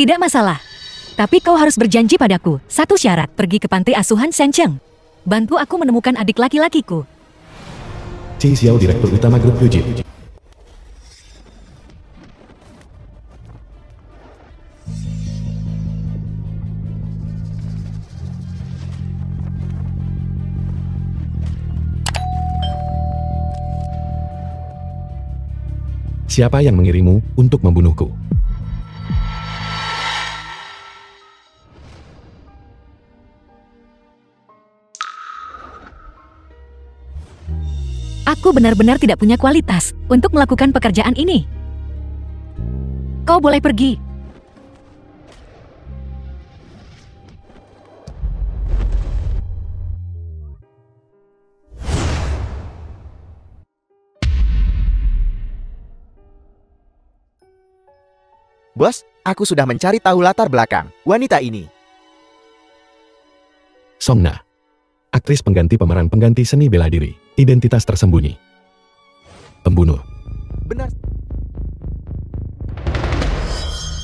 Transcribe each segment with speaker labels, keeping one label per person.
Speaker 1: Tidak masalah. Tapi kau harus berjanji padaku. Satu syarat, pergi ke panti asuhan Sencheng. Bantu aku menemukan adik laki-lakiku.
Speaker 2: Chi Xiao, Direktur Utama Grup Yujin. Siapa yang mengirimmu untuk membunuhku?
Speaker 1: Aku benar-benar tidak punya kualitas untuk melakukan pekerjaan ini. Kau boleh pergi.
Speaker 3: Bos, aku sudah mencari tahu latar belakang wanita ini.
Speaker 2: Song Na, aktris pengganti pemeran pengganti seni bela diri, identitas tersembunyi. Pembunuh.
Speaker 3: Benar.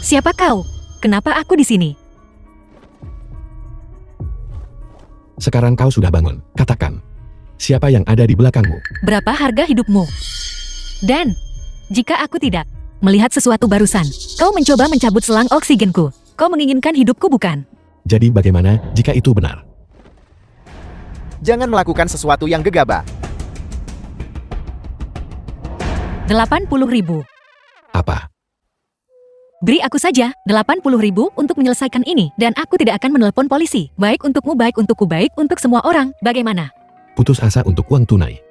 Speaker 1: Siapa kau? Kenapa aku di sini?
Speaker 2: Sekarang kau sudah bangun, katakan. Siapa yang ada di belakangmu?
Speaker 1: Berapa harga hidupmu? Dan, jika aku tidak melihat sesuatu barusan, kau mencoba mencabut selang oksigenku. Kau menginginkan hidupku, bukan?
Speaker 2: Jadi bagaimana jika itu benar?
Speaker 3: Jangan melakukan sesuatu yang gegabah.
Speaker 1: 80.000.
Speaker 2: Apa?
Speaker 1: Beri aku saja 80.000 untuk menyelesaikan ini, dan aku tidak akan menelpon polisi. Baik untukmu, baik untukku, baik untuk semua orang. Bagaimana?
Speaker 2: Putus asa untuk uang tunai.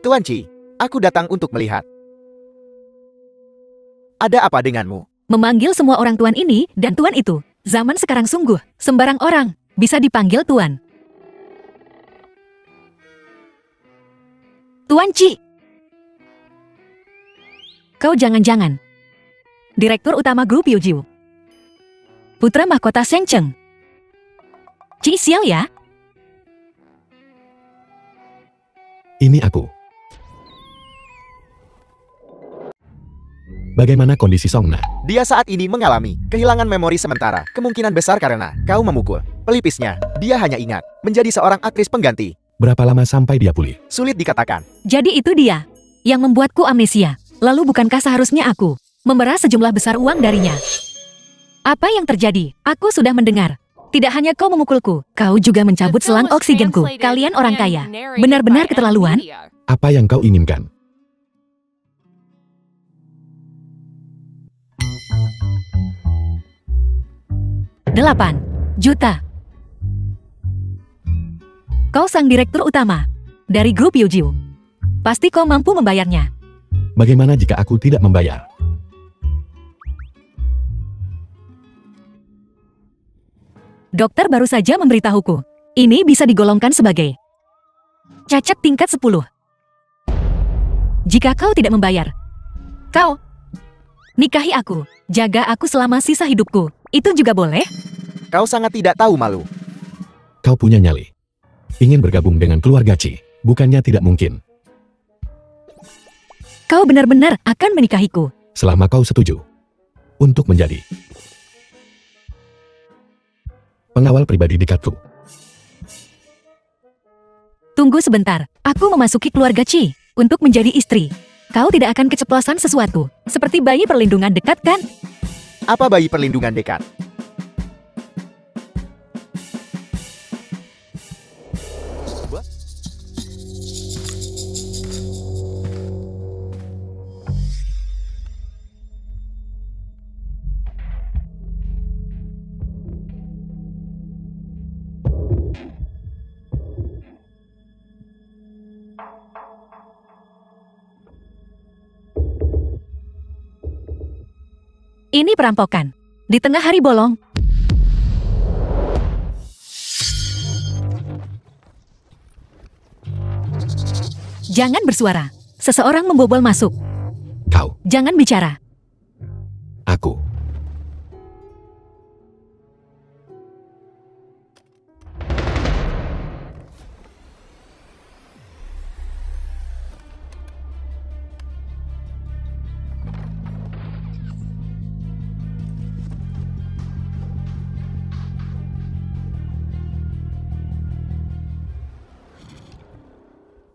Speaker 3: Tuan Chi, aku datang untuk melihat. Ada apa denganmu?
Speaker 1: Memanggil semua orang tuan ini dan tuan itu. Zaman sekarang sungguh, sembarang orang bisa dipanggil tuan. Tuan Chi. Kau jangan-jangan Direktur Utama Grup Yujiu. Putra Mahkota Sencheng. Chi Xiao ya?
Speaker 2: Ini aku. Bagaimana kondisi Song Na?
Speaker 3: Dia saat ini mengalami kehilangan memori sementara. Kemungkinan besar karena kau memukul pelipisnya. Dia hanya ingat menjadi seorang aktris pengganti.
Speaker 2: Berapa lama sampai dia pulih?
Speaker 3: Sulit dikatakan.
Speaker 1: Jadi itu dia yang membuatku amnesia. Lalu bukankah seharusnya aku memerah sejumlah besar uang darinya? Apa yang terjadi? Aku sudah mendengar. Tidak hanya kau memukulku, kau juga mencabut selang oksigenku. Kalian orang kaya. Benar-benar keterlaluan.
Speaker 2: Apa yang kau inginkan?
Speaker 1: $8 juta. Kau sang direktur utama dari Grup Yujiu. Pasti kau mampu membayarnya.
Speaker 2: Bagaimana jika aku tidak membayar?
Speaker 1: Dokter baru saja memberitahuku. Ini bisa digolongkan sebagai cacat tingkat 10. Jika kau tidak membayar, kau nikahi aku, jaga aku selama sisa hidupku. Itu juga boleh?
Speaker 3: Kau sangat tidak tahu malu.
Speaker 2: Kau punya nyali. Ingin bergabung dengan keluarga Chi, bukannya tidak mungkin.
Speaker 1: Kau benar-benar akan menikahiku.
Speaker 2: Selama kau setuju untuk menjadi pengawal pribadi dekatku.
Speaker 1: Tunggu sebentar, aku memasuki keluarga Chi untuk menjadi istri. Kau tidak akan keceplosan sesuatu, seperti bayi perlindungan dekat kan?
Speaker 3: Apa bayi perlindungan dekat?
Speaker 1: Ini perampokan. Di tengah hari bolong. Jangan bersuara. Seseorang membobol masuk.
Speaker 2: Kau.
Speaker 1: Jangan bicara.
Speaker 2: Aku.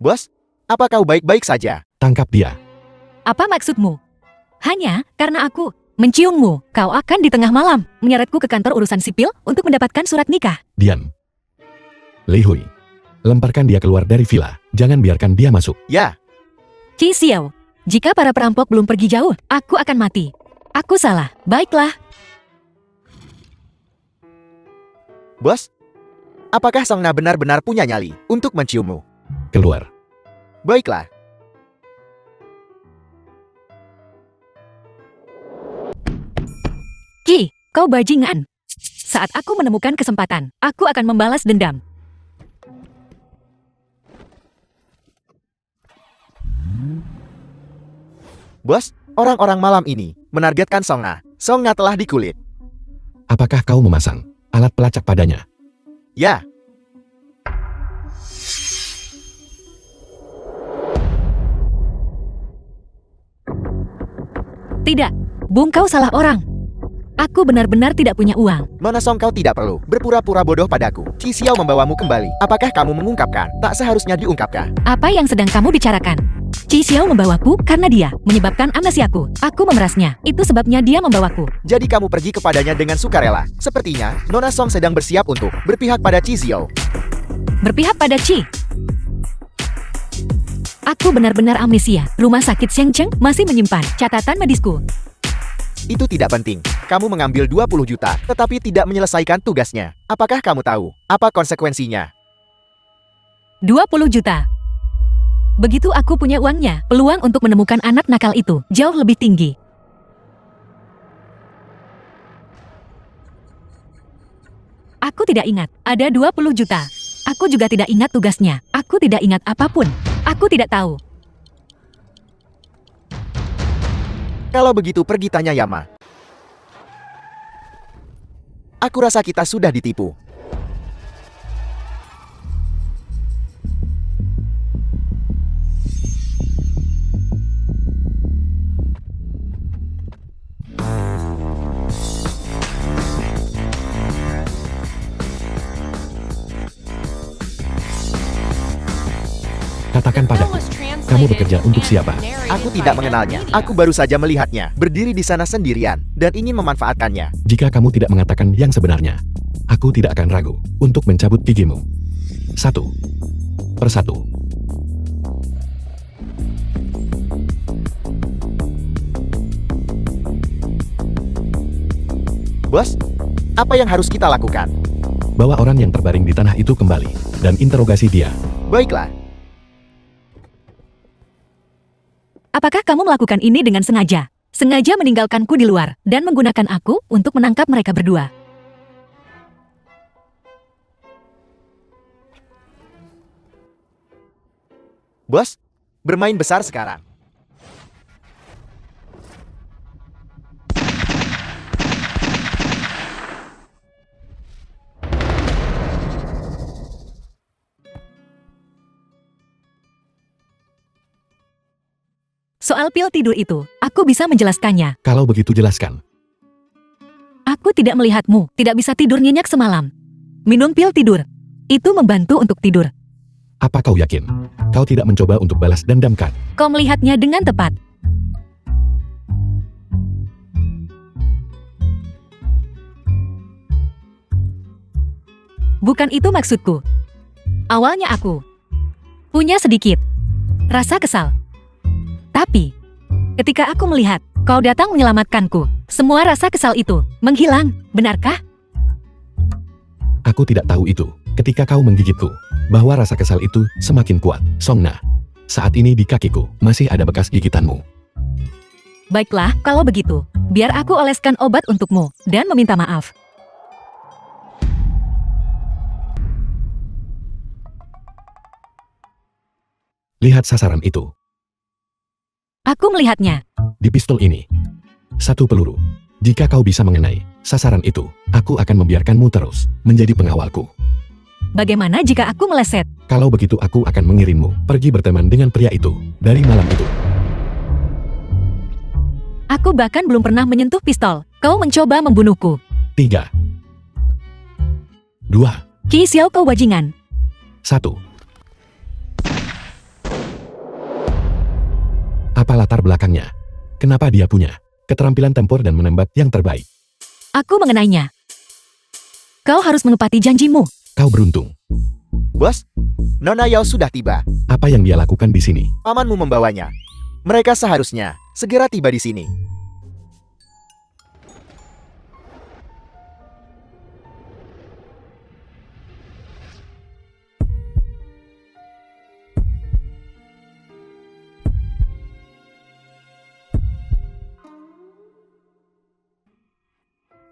Speaker 3: Bos, apa kau baik-baik saja?
Speaker 2: Tangkap dia.
Speaker 1: Apa maksudmu? Hanya karena aku menciummu, kau akan di tengah malam menyeretku ke kantor urusan sipil untuk mendapatkan surat nikah.
Speaker 2: Diam. Li Hui. Lemparkan dia keluar dari villa. Jangan biarkan dia masuk.
Speaker 3: Ya,
Speaker 1: Qi Xiao, jika para perampok belum pergi jauh, aku akan mati. Aku salah. Baiklah.
Speaker 3: bos. Apakah Song Na benar-benar punya nyali untuk menciummu?
Speaker 2: Keluar.
Speaker 3: Baiklah.
Speaker 1: Qi, kau bajingan. Saat aku menemukan kesempatan, aku akan membalas dendam.
Speaker 3: Bos, orang-orang malam ini menargetkan Song Na. Song Na telah dikulit.
Speaker 2: Apakah kau memasang alat pelacak padanya?
Speaker 3: Ya,
Speaker 1: Tidak, Bung, kau salah orang. Aku benar-benar tidak punya uang.
Speaker 3: Nona Song, kau tidak perlu berpura-pura bodoh padaku. Qi Xiao membawamu kembali. Apakah kamu mengungkapkan? Tak seharusnya diungkapkan.
Speaker 1: Apa yang sedang kamu bicarakan? Qi Xiao membawaku karena dia menyebabkan amnesiaku. Aku memerasnya. Itu sebabnya dia membawaku.
Speaker 3: Jadi kamu pergi kepadanya dengan sukarela. Sepertinya Nona Song sedang bersiap untuk berpihak pada Qi Xiao.
Speaker 1: Berpihak pada Qi. Aku benar-benar amnesia. Rumah sakit Shengcheng masih menyimpan catatan medisku.
Speaker 3: Itu tidak penting. Kamu mengambil 20 juta, tetapi tidak menyelesaikan tugasnya. Apakah kamu tahu apa konsekuensinya?
Speaker 1: 20 juta. Begitu aku punya uangnya, peluang untuk menemukan anak nakal itu jauh lebih tinggi. Aku tidak ingat, ada 20 juta. Aku juga tidak ingat tugasnya. Aku tidak ingat apapun. Aku tidak tahu.
Speaker 3: Kalau begitu pergi tanya Yama. Aku rasa kita sudah ditipu.
Speaker 2: Katakan padaku, kamu bekerja untuk siapa?
Speaker 3: Aku tidak mengenalnya. Aku baru saja melihatnya, berdiri di sana sendirian, dan ingin memanfaatkannya.
Speaker 2: Jika kamu tidak mengatakan yang sebenarnya, aku tidak akan ragu untuk mencabut gigimu. Satu persatu.
Speaker 3: Bos, apa yang harus kita lakukan?
Speaker 2: Bawa orang yang terbaring di tanah itu kembali, dan interogasi dia.
Speaker 3: Baiklah.
Speaker 1: Apakah kamu melakukan ini dengan sengaja? Sengaja meninggalkanku di luar dan menggunakan aku untuk menangkap mereka berdua.
Speaker 3: Bos, bermain besar sekarang.
Speaker 1: Soal pil tidur itu, aku bisa menjelaskannya.
Speaker 2: Kalau begitu jelaskan.
Speaker 1: Aku tidak melihatmu, tidak bisa tidur nyenyak semalam. Minum pil tidur. Itu membantu untuk tidur.
Speaker 2: Apa kau yakin? Kau tidak mencoba untuk balas dendam kan?
Speaker 1: Kau melihatnya dengan tepat. Bukan itu maksudku. Awalnya aku punya sedikit rasa kesal. Tapi, ketika aku melihat kau datang menyelamatkanku, semua rasa kesal itu menghilang, benarkah?
Speaker 2: Aku tidak tahu itu. Ketika kau menggigitku, bahwa rasa kesal itu semakin kuat. Song Na, saat ini di kakiku masih ada bekas gigitanmu.
Speaker 1: Baiklah, kalau begitu, biar aku oleskan obat untukmu dan meminta maaf.
Speaker 2: Lihat sasaran itu.
Speaker 1: Aku melihatnya.
Speaker 2: Di pistol ini, satu peluru. Jika kau bisa mengenai sasaran itu, aku akan membiarkanmu terus menjadi pengawalku.
Speaker 1: Bagaimana jika aku meleset?
Speaker 2: Kalau begitu aku akan mengirimmu pergi berteman dengan pria itu dari malam itu.
Speaker 1: Aku bahkan belum pernah menyentuh pistol. Kau mencoba membunuhku.
Speaker 2: 3, 2,
Speaker 1: Qi Xiao, kau bajingan.
Speaker 2: 1. Apa latar belakangnya? Kenapa dia punya keterampilan tempur dan menembak yang terbaik?
Speaker 1: Aku mengenainya. Kau harus menepati janjimu.
Speaker 2: Kau beruntung.
Speaker 3: Bos, Nona Yao sudah tiba.
Speaker 2: Apa yang dia lakukan di sini?
Speaker 3: Pamanmu membawanya. Mereka seharusnya segera tiba di sini.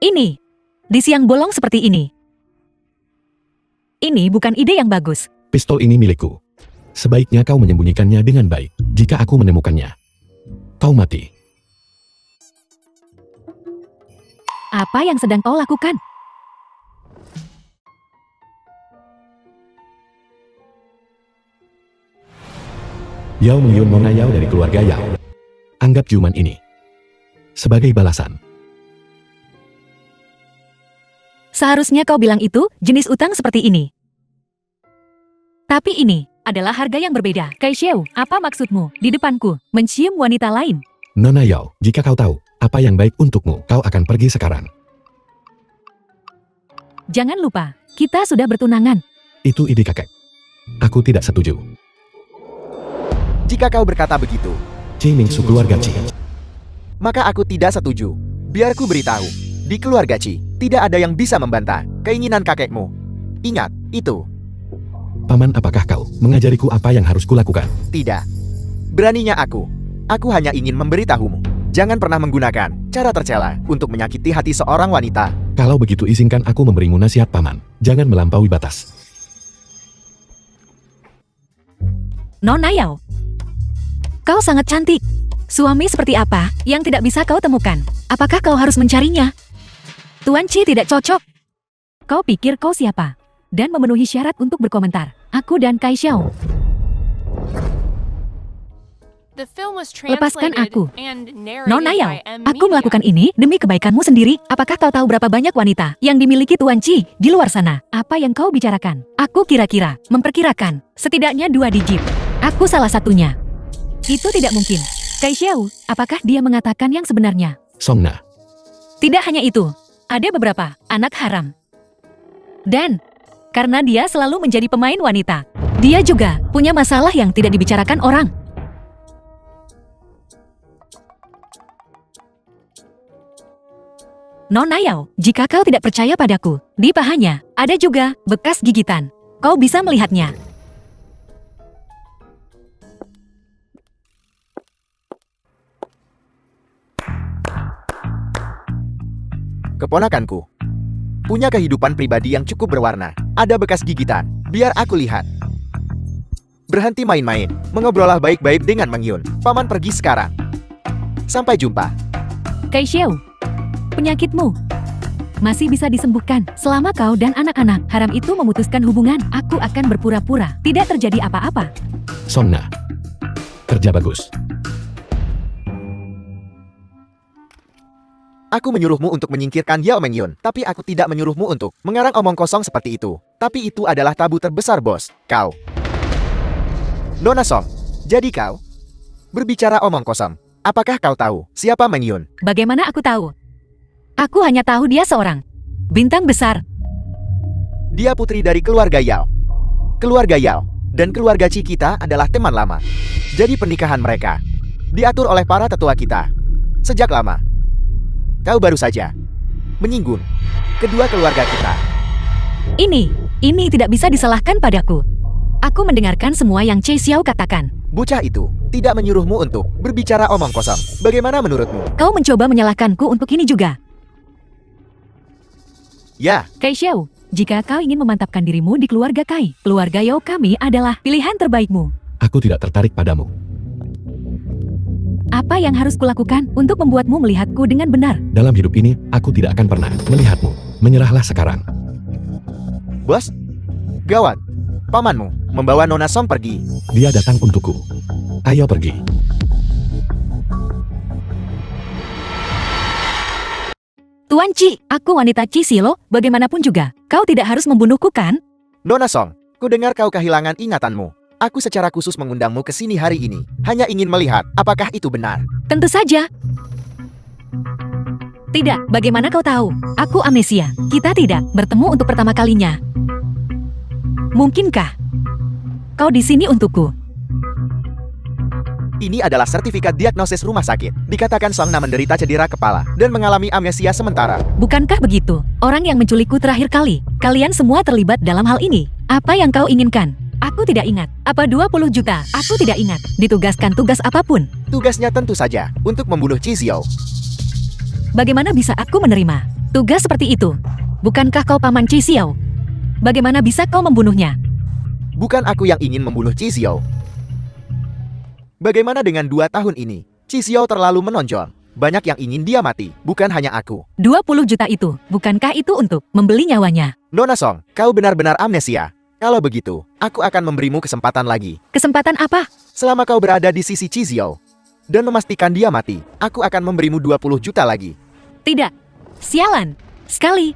Speaker 1: Ini, di siang bolong seperti ini. Ini bukan ide yang bagus.
Speaker 2: Pistol ini milikku. Sebaiknya kau menyembunyikannya dengan baik. Jika aku menemukannya, kau mati.
Speaker 1: Apa yang sedang kau lakukan?
Speaker 2: Yao mengiun Nona Yao dari keluarga Yao. Anggap ciuman ini sebagai balasan.
Speaker 1: Seharusnya kau bilang itu jenis utang seperti ini. Tapi ini adalah harga yang berbeda. Kaishou, apa maksudmu di depanku mencium wanita lain?
Speaker 2: Nona Yao, jika kau tahu apa yang baik untukmu, kau akan pergi sekarang.
Speaker 1: Jangan lupa, kita sudah bertunangan.
Speaker 2: Itu ide kakek. Aku tidak setuju.
Speaker 3: Jika kau berkata begitu,
Speaker 2: Qi Mingsu keluarga Qi.
Speaker 3: maka aku tidak setuju. Biar ku beritahu, di keluarga Qi, tidak ada yang bisa membantah keinginan kakekmu. Ingat, itu.
Speaker 2: Paman, apakah kau mengajariku apa yang harus kulakukan?
Speaker 3: Tidak. Beraninya aku. Aku hanya ingin memberitahumu. Jangan pernah menggunakan cara tercela untuk menyakiti hati seorang wanita.
Speaker 2: Kalau begitu izinkan aku memberimu nasihat, Paman. Jangan melampaui batas.
Speaker 1: Nona Yao, kau sangat cantik. Suami seperti apa yang tidak bisa kau temukan? Apakah kau harus mencarinya? Tuan Qi tidak cocok. Kau pikir kau siapa? Dan memenuhi syarat untuk berkomentar. Aku dan Kaishou. Lepaskan aku. Nona Yao, aku melakukan ini demi kebaikanmu sendiri. Apakah kau tahu berapa banyak wanita yang dimiliki Tuan Qi di luar sana? Apa yang kau bicarakan? Aku kira-kira memperkirakan setidaknya 2 digit. Aku salah satunya. Itu tidak mungkin. Kaishou, apakah dia mengatakan yang sebenarnya?
Speaker 2: Songna,
Speaker 1: Tidak hanya itu, ada beberapa anak haram. Dan karena dia selalu menjadi pemain wanita, dia juga punya masalah yang tidak dibicarakan orang. Nona Yao, jika kau tidak percaya padaku, di pahanya ada juga bekas gigitan. Kau bisa melihatnya.
Speaker 3: Keponakanku punya kehidupan pribadi yang cukup berwarna. Ada bekas gigitan. Biar aku lihat. Berhenti main-main. Mengobrollah baik-baik dengan Mengyun. Paman pergi sekarang. Sampai jumpa.
Speaker 1: Kaishou, penyakitmu masih bisa disembuhkan selama kau dan anak-anak haram itu memutuskan hubungan. Aku akan berpura-pura tidak terjadi apa-apa.
Speaker 2: Songna, kerja bagus.
Speaker 3: Aku menyuruhmu untuk menyingkirkan Yao Mengyun, tapi aku tidak menyuruhmu untuk mengarang omong kosong seperti itu. Tapi itu adalah tabu terbesar, bos. Kau. Nona Song, jadi kau berbicara omong kosong. Apakah kau tahu siapa Mengyun?
Speaker 1: Bagaimana aku tahu? Aku hanya tahu dia seorang bintang besar.
Speaker 3: Dia putri dari keluarga Yao. Keluarga Yao dan keluarga Qi kita adalah teman lama. Jadi pernikahan mereka diatur oleh para tetua kita sejak lama. Kau baru saja menyinggung kedua keluarga kita.
Speaker 1: Ini tidak bisa disalahkan padaku. Aku mendengarkan semua yang Chei Xiao katakan.
Speaker 3: Bocah itu tidak menyuruhmu untuk berbicara omong kosong. Bagaimana menurutmu?
Speaker 1: Kau mencoba menyalahkanku untuk ini juga.
Speaker 3: Ya,
Speaker 1: Kaishou, jika kau ingin memantapkan dirimu di keluarga Kai, keluarga Yao kami adalah pilihan terbaikmu.
Speaker 2: Aku tidak tertarik padamu.
Speaker 1: Apa yang harus kulakukan untuk membuatmu melihatku dengan benar?
Speaker 2: Dalam hidup ini, aku tidak akan pernah melihatmu. Menyerahlah sekarang.
Speaker 3: bos. Gawat. Pamanmu membawa Nona Song pergi.
Speaker 2: Dia datang untukku. Ayo pergi.
Speaker 1: Tuan Qi, aku wanita Qi Silo, bagaimanapun juga. Kau tidak harus membunuhku kan?
Speaker 3: Nona Song, ku dengar kau kehilangan ingatanmu. Aku secara khusus mengundangmu ke sini hari ini, hanya ingin melihat apakah itu benar.
Speaker 1: Tentu saja. Tidak, bagaimana kau tahu? Aku amnesia. Kita tidak bertemu untuk pertama kalinya. Mungkinkah kau di sini untukku?
Speaker 3: Ini adalah sertifikat diagnosis rumah sakit. Dikatakan Songna menderita cedera kepala dan mengalami amnesia sementara.
Speaker 1: Bukankah begitu? Orang yang menculikku terakhir kali. Kalian semua terlibat dalam hal ini. Apa yang kau inginkan? Aku tidak ingat. Apa 20 juta? Aku tidak ingat. Ditugaskan tugas apapun.
Speaker 3: Tugasnya tentu saja untuk membunuh Chi Xiao.
Speaker 1: Bagaimana bisa aku menerima tugas seperti itu? Bukankah kau paman Chi Xiao? Bagaimana bisa kau membunuhnya?
Speaker 3: Bukan aku yang ingin membunuh Chi Xiao. Bagaimana dengan 2 tahun ini? Chi Xiao terlalu menonjol. Banyak yang ingin dia mati, bukan hanya aku.
Speaker 1: 20 juta itu, bukankah itu untuk membeli nyawanya?
Speaker 3: Nona Song, kau benar-benar amnesia. Kalau begitu, aku akan memberimu kesempatan lagi.
Speaker 1: Kesempatan apa?
Speaker 3: Selama kau berada di sisi Chi Xiao dan memastikan dia mati, aku akan memberimu 20 juta lagi.
Speaker 1: Tidak. Sialan. Sekali.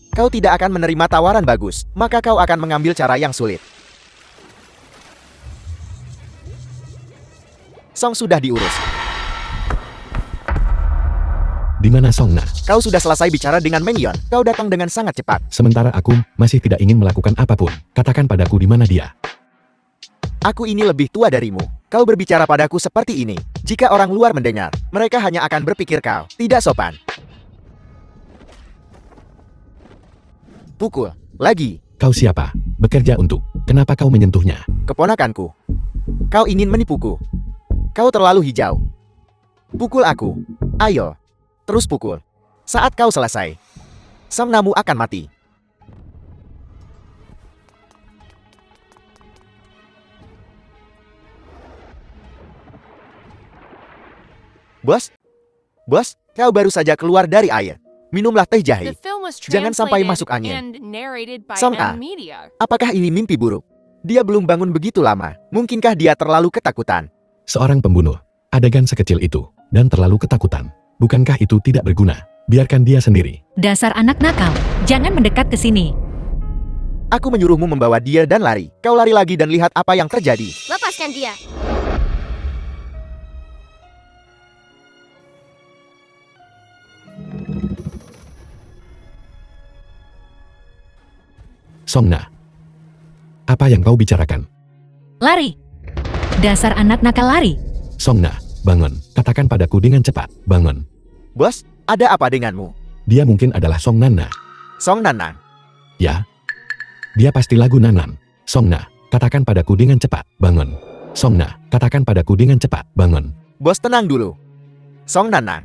Speaker 3: Kau tidak akan menerima tawaran bagus, maka kau akan mengambil cara yang sulit. Song sudah diurus.
Speaker 2: Di mana Songna?
Speaker 3: Kau sudah selesai bicara dengan Menion. Kau datang dengan sangat cepat.
Speaker 2: Sementara aku masih tidak ingin melakukan apapun. Katakan padaku di mana dia.
Speaker 3: Aku ini lebih tua darimu. Kau berbicara padaku seperti ini. Jika orang luar mendengar, mereka hanya akan berpikir kau tidak sopan. Pukul. Lagi.
Speaker 2: Kau siapa? Bekerja untuk. Kenapa kau menyentuhnya?
Speaker 3: Keponakanku. Kau ingin menipuku. Kau terlalu hijau. Pukul aku. Ayo. Terus pukul. Saat kau selesai, Songnamu akan mati. Bos? Bos, kau baru saja keluar dari air. Minumlah teh jahe. Jangan sampai masuk angin. Song A, apakah ini mimpi buruk? Dia belum bangun begitu lama. Mungkinkah dia terlalu ketakutan?
Speaker 2: Seorang pembunuh. Adegan sekecil itu. Dan terlalu ketakutan. Bukankah itu tidak berguna? Biarkan dia sendiri.
Speaker 1: Dasar anak nakal. Jangan mendekat ke sini.
Speaker 3: Aku menyuruhmu membawa dia dan lari. Kau lari lagi dan lihat apa yang terjadi.
Speaker 4: Lepaskan dia.
Speaker 2: Songna. Apa yang kau bicarakan?
Speaker 1: Lari. Dasar anak nakal lari.
Speaker 2: Songna, bangun. Katakan padaku dengan cepat. Bangun.
Speaker 3: Bos, ada apa denganmu?
Speaker 2: Dia mungkin adalah Song Nana.
Speaker 3: Song Nanang.
Speaker 2: Ya. Dia pasti lagu Nanan. Songna, katakan padaku dengan cepat. Bangun. Songna, katakan padaku dengan cepat. Bangun.
Speaker 3: Bos, tenang dulu. Song Nanang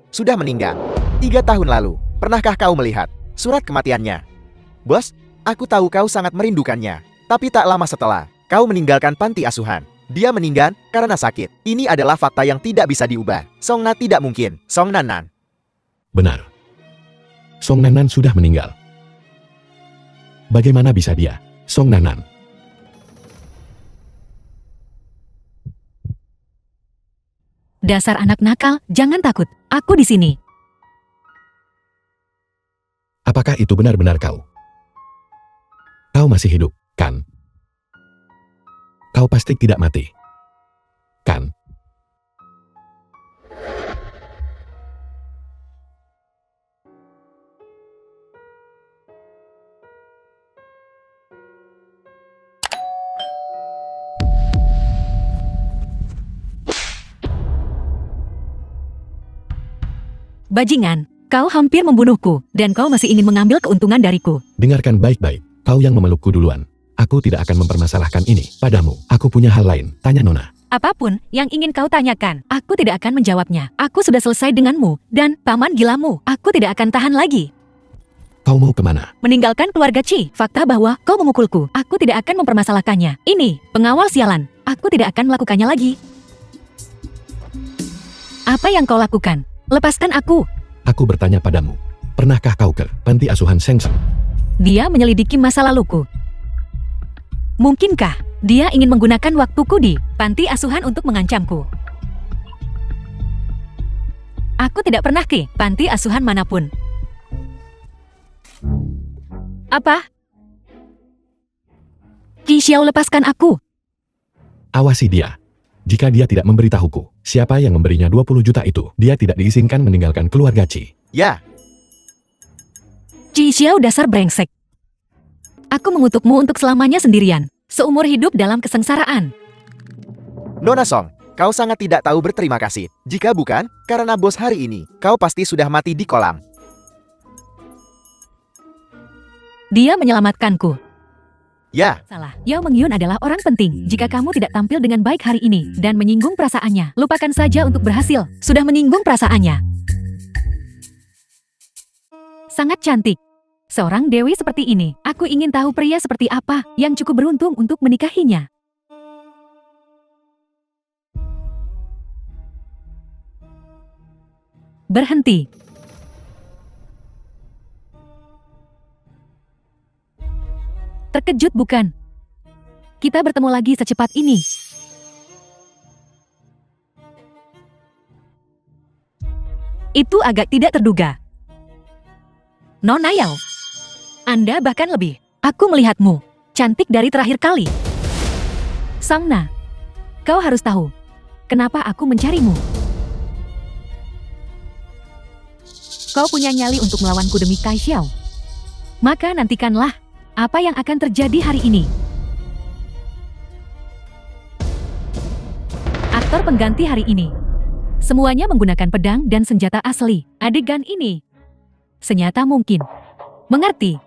Speaker 3: sudah meninggal 3 tahun lalu. Pernahkah kau melihat surat kematiannya? Bos, aku tahu kau sangat merindukannya. Tapi tak lama setelah, kau meninggalkan panti asuhan. Dia meninggal karena sakit. Ini adalah fakta yang tidak bisa diubah. Songna tidak mungkin. Song Nanan.
Speaker 2: Benar. Song Nanan sudah meninggal. Bagaimana bisa dia? Song Nanan.
Speaker 1: Dasar anak nakal, jangan takut. Aku di sini.
Speaker 2: Apakah itu benar-benar kau? Kau masih hidup, kan? Kau pasti tidak mati. Kan?
Speaker 1: Bajingan, kau hampir membunuhku, dan kau masih ingin mengambil keuntungan dariku.
Speaker 2: Dengarkan baik-baik. Kau yang memelukku duluan. Aku tidak akan mempermasalahkan ini padamu. Aku punya hal lain. Tanya Nona.
Speaker 1: Apapun yang ingin kau tanyakan, aku tidak akan menjawabnya. Aku sudah selesai denganmu, dan paman gilamu. Aku tidak akan tahan lagi.
Speaker 2: Kau mau kemana?
Speaker 1: Meninggalkan keluarga Chi. Fakta bahwa kau memukulku. Aku tidak akan mempermasalahkannya. Ini, pengawal sialan. Aku tidak akan melakukannya lagi. Apa yang kau lakukan? Lepaskan aku.
Speaker 2: Aku bertanya padamu. Pernahkah kau ke panti asuhan Sengseng?
Speaker 1: Dia menyelidiki masa laluku. Mungkinkah dia ingin menggunakan waktuku di panti asuhan untuk mengancamku? Aku tidak pernah ke panti asuhan manapun. Apa? Qi Xiao, lepaskan aku.
Speaker 2: Awasi dia. Jika dia tidak memberitahuku, siapa yang memberinya 20 juta itu, dia tidak diizinkan meninggalkan keluarga Qi.
Speaker 3: Ya,
Speaker 1: Qi Xiao, dasar brengsek. Aku mengutukmu untuk selamanya sendirian, seumur hidup dalam kesengsaraan.
Speaker 3: Nona Song, kau sangat tidak tahu berterima kasih. Jika bukan, karena bos hari ini, kau pasti sudah mati di kolam.
Speaker 1: Dia menyelamatkanku.
Speaker 3: Ya,
Speaker 1: Salah, Yao Mengyun adalah orang penting. Jika kamu tidak tampil dengan baik hari ini dan menyinggung perasaannya, lupakan saja untuk berhasil. Sudah menyinggung perasaannya. Sangat cantik. Seorang dewi seperti ini, aku ingin tahu pria seperti apa yang cukup beruntung untuk menikahinya. Berhenti. Terkejut bukan? Kita bertemu lagi secepat ini. Itu agak tidak terduga. Nona Yao, Anda bahkan lebih. Aku melihatmu, cantik dari terakhir kali. Song Na, kau harus tahu, kenapa aku mencarimu. Kau punya nyali untuk melawanku demi Kai Xiao. Maka nantikanlah apa yang akan terjadi hari ini. Aktor pengganti hari ini. Semuanya menggunakan pedang dan senjata asli. Adegan ini senyata mungkin. Mengerti?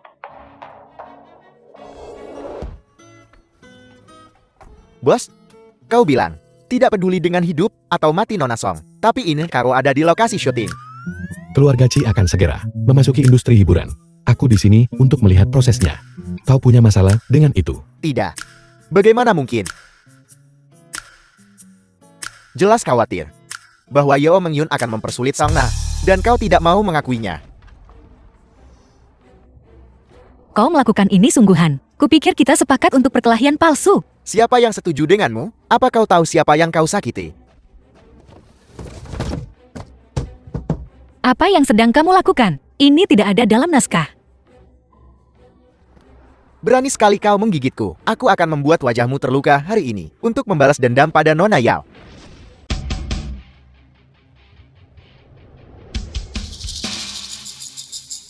Speaker 3: bos, kau bilang, tidak peduli dengan hidup atau mati Nona Song. Tapi ini kau ada di lokasi syuting.
Speaker 2: Keluarga Qi akan segera memasuki industri hiburan. Aku di sini untuk melihat prosesnya. Kau punya masalah dengan itu?
Speaker 3: Tidak. Bagaimana mungkin? Jelas khawatir bahwa Yao Mengyun akan mempersulit Song Na, dan kau tidak mau mengakuinya.
Speaker 1: Kau melakukan ini sungguhan. Kupikir kita sepakat untuk perkelahian palsu.
Speaker 3: Siapa yang setuju denganmu? Apa kau tahu siapa yang kau sakiti?
Speaker 1: Apa yang sedang kamu lakukan? Ini tidak ada dalam naskah.
Speaker 3: Berani sekali kau menggigitku. Aku akan membuat wajahmu terluka hari ini untuk membalas dendam pada Nona Yao.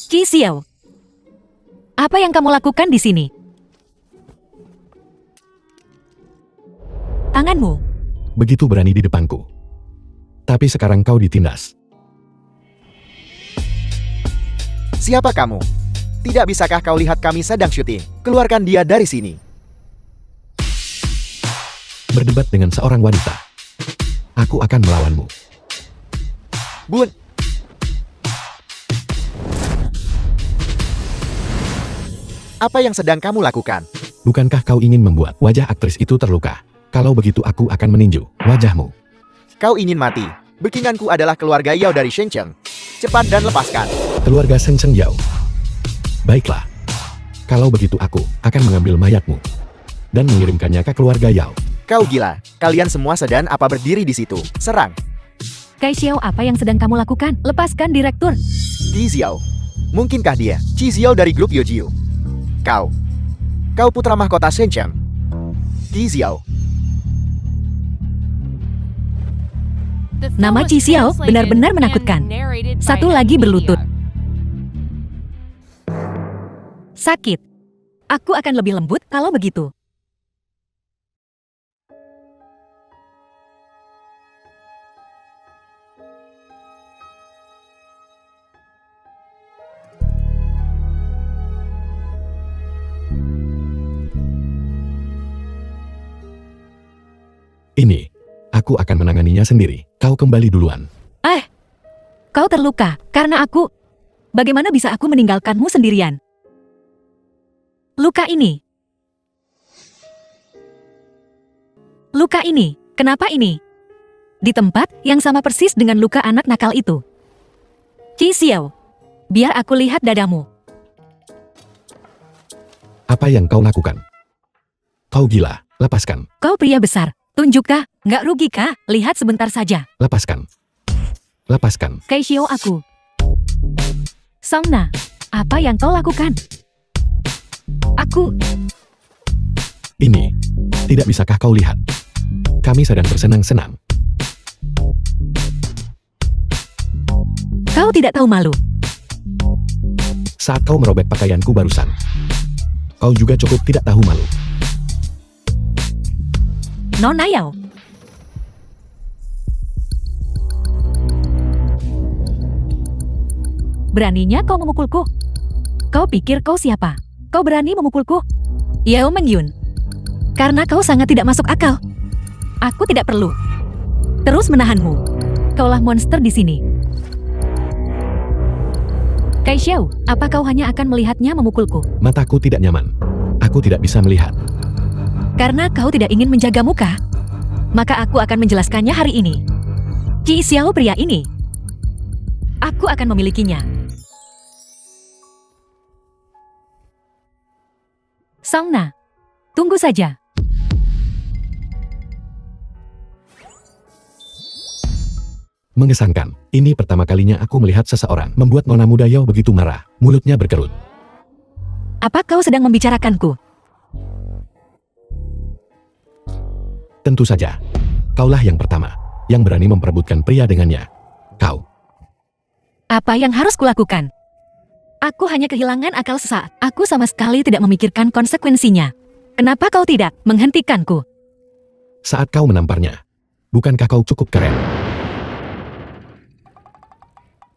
Speaker 1: Qi Xiao, apa yang kamu lakukan di sini? Tanganmu.
Speaker 2: Begitu berani di depanku. Tapi sekarang kau ditindas.
Speaker 3: Siapa kamu? Tidak bisakah kau lihat kami sedang syuting? Keluarkan dia dari sini.
Speaker 2: Berdebat dengan seorang wanita. Aku akan melawanmu.
Speaker 3: Bun, apa yang sedang kamu lakukan?
Speaker 2: Bukankah kau ingin membuat wajah aktris itu terluka? Kalau begitu aku akan meninju wajahmu.
Speaker 3: Kau ingin mati. Backinganku adalah keluarga Yao dari Shenzhen. Cepat dan lepaskan.
Speaker 2: Keluarga Shenzhen Yao. Baiklah. Kalau begitu aku akan mengambil mayatmu dan mengirimkannya ke keluarga Yao.
Speaker 3: Kau gila. Kalian semua sedang apa berdiri di situ? Serang.
Speaker 1: Kai Xiao, apa yang sedang kamu lakukan? Lepaskan direktur.
Speaker 3: Qi Xiao. Mungkinkah dia? Qi Xiao dari grup Yojiu. Kau putra mahkota Shenzhen. Qi Xiao.
Speaker 1: Nama Qi Xiao benar-benar menakutkan. Satu lagi berlutut. Sakit. Aku akan lebih lembut kalau begitu.
Speaker 2: Ini, aku akan menanganinya sendiri. Kau kembali duluan.
Speaker 1: Kau terluka karena aku. Bagaimana bisa aku meninggalkanmu sendirian? Luka ini. Luka ini. Kenapa ini? Di tempat yang sama persis dengan luka anak nakal itu. Qi Xiao, biar aku lihat dadamu.
Speaker 2: Apa yang kau lakukan? Kau gila. Lepaskan.
Speaker 1: Kau pria besar. Tunjukkah? Nggak rugi kah? Lihat sebentar saja.
Speaker 2: Lepaskan. Lepaskan.
Speaker 1: Kai Xiao aku. Song Na, apa yang kau lakukan? Aku.
Speaker 2: Ini, tidak bisakah kau lihat? Kami sedang bersenang-senang.
Speaker 1: Kau tidak tahu malu.
Speaker 2: Saat kau merobek pakaianku barusan, kau juga cukup tidak tahu malu.
Speaker 1: Nona Yao. Beraninya kau memukulku? Kau pikir kau siapa? Kau berani memukulku? Yao Mengyun. Karena kau sangat tidak masuk akal. Aku tidak perlu terus menahanmu. Kaulah monster di sini. Kai Xiao, apa kau hanya akan melihatnya memukulku?
Speaker 2: Mataku tidak nyaman. Aku tidak bisa melihat.
Speaker 1: Karena kau tidak ingin menjaga muka, maka aku akan menjelaskannya hari ini. Qi Xiao pria ini, aku akan memilikinya. Song Na, tunggu saja.
Speaker 2: Mengesankan, ini pertama kalinya aku melihat seseorang membuat nona muda Yao begitu marah. Mulutnya berkerut.
Speaker 1: Apa kau sedang membicarakanku?
Speaker 2: Tentu saja. Kaulah yang pertama yang berani memperebutkan pria dengannya. Kau.
Speaker 1: Apa yang harus kulakukan? Aku hanya kehilangan akal sesaat. Aku sama sekali tidak memikirkan konsekuensinya. Kenapa kau tidak menghentikanku?
Speaker 2: Saat kau menamparnya, bukankah kau cukup keren?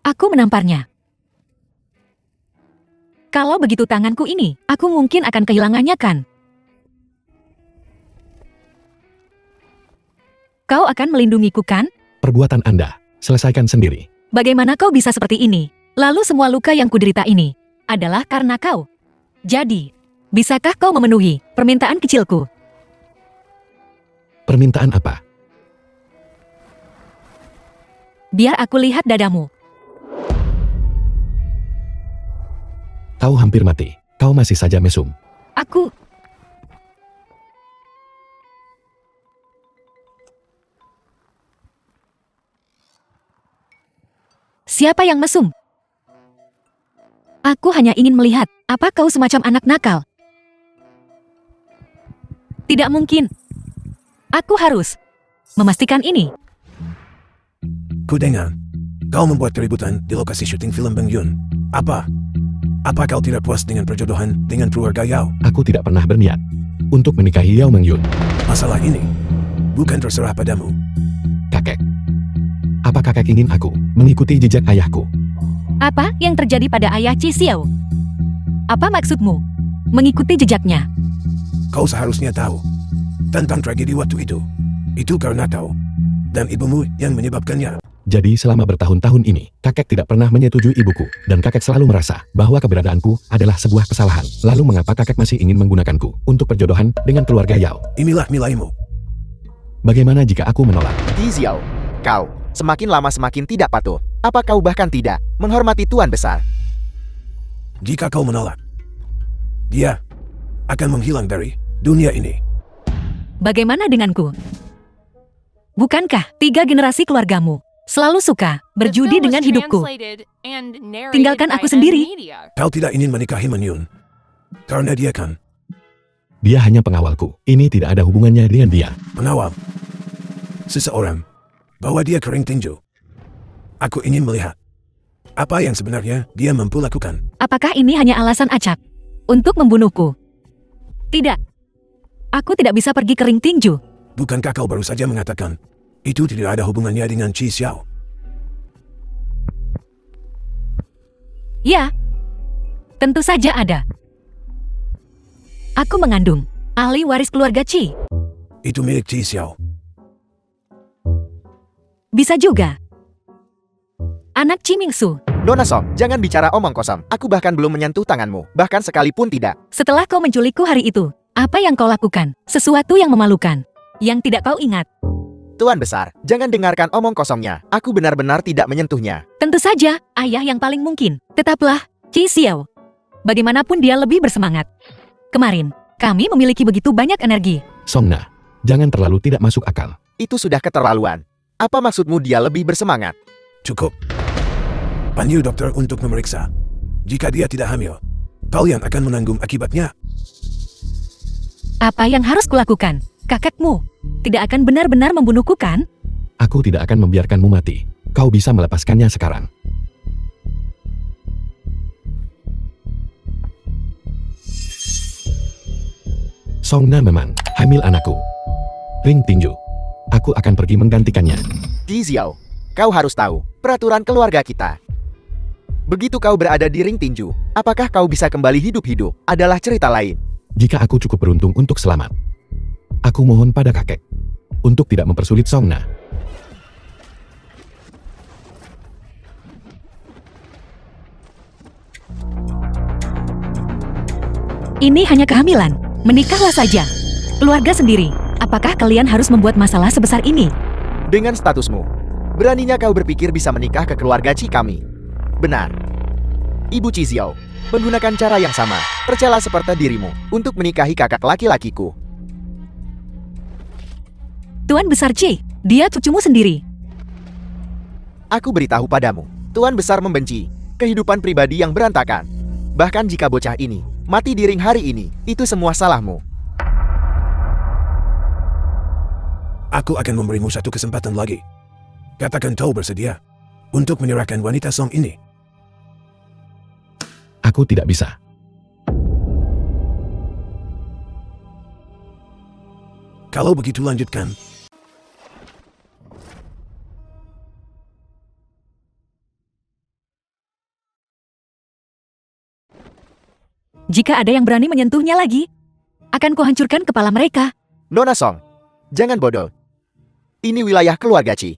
Speaker 1: Aku menamparnya. Kalau begitu tanganku ini, aku mungkin akan kehilangannya kan? Kau akan melindungiku kan?
Speaker 2: Perbuatan Anda, selesaikan sendiri.
Speaker 1: Bagaimana kau bisa seperti ini? Lalu semua luka yang kuderita ini adalah karena kau. Jadi, bisakah kau memenuhi permintaan kecilku?
Speaker 2: Permintaan apa?
Speaker 1: Biar aku lihat dadamu.
Speaker 2: Kau hampir mati. Kau masih saja mesum.
Speaker 1: Aku... Siapa yang mesum? Aku hanya ingin melihat, apa kau semacam anak nakal? Tidak mungkin. Aku harus memastikan ini.
Speaker 4: Ku dengar, kau membuat keributan di lokasi syuting film Beng Yun. Apa kau tidak puas dengan perjodohan dengan keluarga Yao?
Speaker 2: Aku tidak pernah berniat untuk menikahi Yao Mengyun.
Speaker 4: Masalah ini bukan terserah padamu.
Speaker 2: Kakek. Apa kakek ingin aku mengikuti jejak ayahku?
Speaker 1: Apa yang terjadi pada ayah Qi Xiao? Apa maksudmu? Mengikuti jejaknya?
Speaker 4: Kau seharusnya tahu tentang tragedi waktu itu. Itu karena kau dan ibumu yang menyebabkannya.
Speaker 2: Jadi selama bertahun-tahun ini, kakek tidak pernah menyetujui ibuku, dan kakek selalu merasa bahwa keberadaanku adalah sebuah kesalahan. Lalu mengapa kakek masih ingin menggunakanku untuk perjodohan dengan keluarga Yao?
Speaker 4: Inilah nilaimu.
Speaker 2: Bagaimana jika aku menolak?
Speaker 3: Qi Xiao, kau semakin lama semakin tidak patuh. Apa kau bahkan tidak menghormati Tuan Besar?
Speaker 4: Jika kau menolak, dia akan menghilang dari dunia ini.
Speaker 1: Bagaimana denganku? Bukankah 3 generasi keluargamu selalu suka berjudi dengan hidupku? Tinggalkan aku sendiri.
Speaker 4: Kau tidak ingin menikahi Mengyun karena dia kan
Speaker 2: Dia hanya pengawalku. Ini tidak ada hubungannya dengan dia.
Speaker 4: pengawal seseorang. Bahwa dia kering tinju. Aku ingin melihat apa yang sebenarnya dia mampu lakukan.
Speaker 1: Apakah ini hanya alasan acak untuk membunuhku? Tidak. Aku tidak bisa pergi ke ring tinju.
Speaker 4: Bukankah kau baru saja mengatakan itu tidak ada hubungannya dengan Qi Xiao?
Speaker 1: Ya, tentu saja ada. Aku mengandung ahli waris keluarga Qi.
Speaker 4: Itu milik Qi Xiao.
Speaker 1: Bisa juga anak Qi Mingsu.
Speaker 3: Nona Song, jangan bicara omong kosong. Aku bahkan belum menyentuh tanganmu, bahkan sekalipun tidak.
Speaker 1: Setelah kau menculikku hari itu, apa yang kau lakukan? Sesuatu yang memalukan, yang tidak kau ingat.
Speaker 3: Tuan Besar, jangan dengarkan omong kosongnya. Aku benar-benar tidak menyentuhnya.
Speaker 1: Tentu saja, ayah yang paling mungkin. Tetaplah Qi Xiao. Bagaimanapun dia lebih bersemangat. Kemarin, kami memiliki begitu banyak energi.
Speaker 2: Song Na, jangan terlalu tidak masuk akal.
Speaker 3: Itu sudah keterlaluan. Apa maksudmu dia lebih bersemangat?
Speaker 4: Cukup. Panggil dokter untuk memeriksa. Jika dia tidak hamil, kalian akan menanggung akibatnya.
Speaker 1: Apa yang harus kulakukan? Kakekmu tidak akan benar-benar membunuhku kan?
Speaker 2: Aku tidak akan membiarkanmu mati. Kau bisa melepaskannya sekarang. Songna memang hamil anakku. Ring tinju. Aku akan pergi menggantikannya.
Speaker 3: Ji Xiao, kau harus tahu peraturan keluarga kita. Begitu kau berada di ring tinju, apakah kau bisa kembali hidup-hidup adalah cerita lain.
Speaker 2: Jika aku cukup beruntung untuk selamat, aku mohon pada kakek untuk tidak mempersulit Songna.
Speaker 1: Ini hanya kehamilan. Menikahlah saja. Keluarga sendiri. Apakah kalian harus membuat masalah sebesar ini?
Speaker 3: Dengan statusmu, beraninya kau berpikir bisa menikah ke keluarga Ci kami. Benar. Ibu Ji Xiao, menggunakan cara yang sama, percayalah seperti dirimu, untuk menikahi kakak laki-lakiku.
Speaker 1: Tuan Besar Ci, dia cucumu sendiri.
Speaker 3: Aku beritahu padamu, Tuan Besar membenci kehidupan pribadi yang berantakan. Bahkan jika bocah ini mati di ring hari ini, itu semua salahmu.
Speaker 4: Aku akan memberimu satu kesempatan lagi. Katakan kau bersedia untuk menyerahkan wanita Song ini.
Speaker 2: Aku tidak bisa.
Speaker 4: Kalau begitu lanjutkan.
Speaker 1: Jika ada yang berani menyentuhnya lagi, akan kuhancurkan kepala mereka.
Speaker 3: Nona Song, jangan bodoh. Ini wilayah keluarga Ci.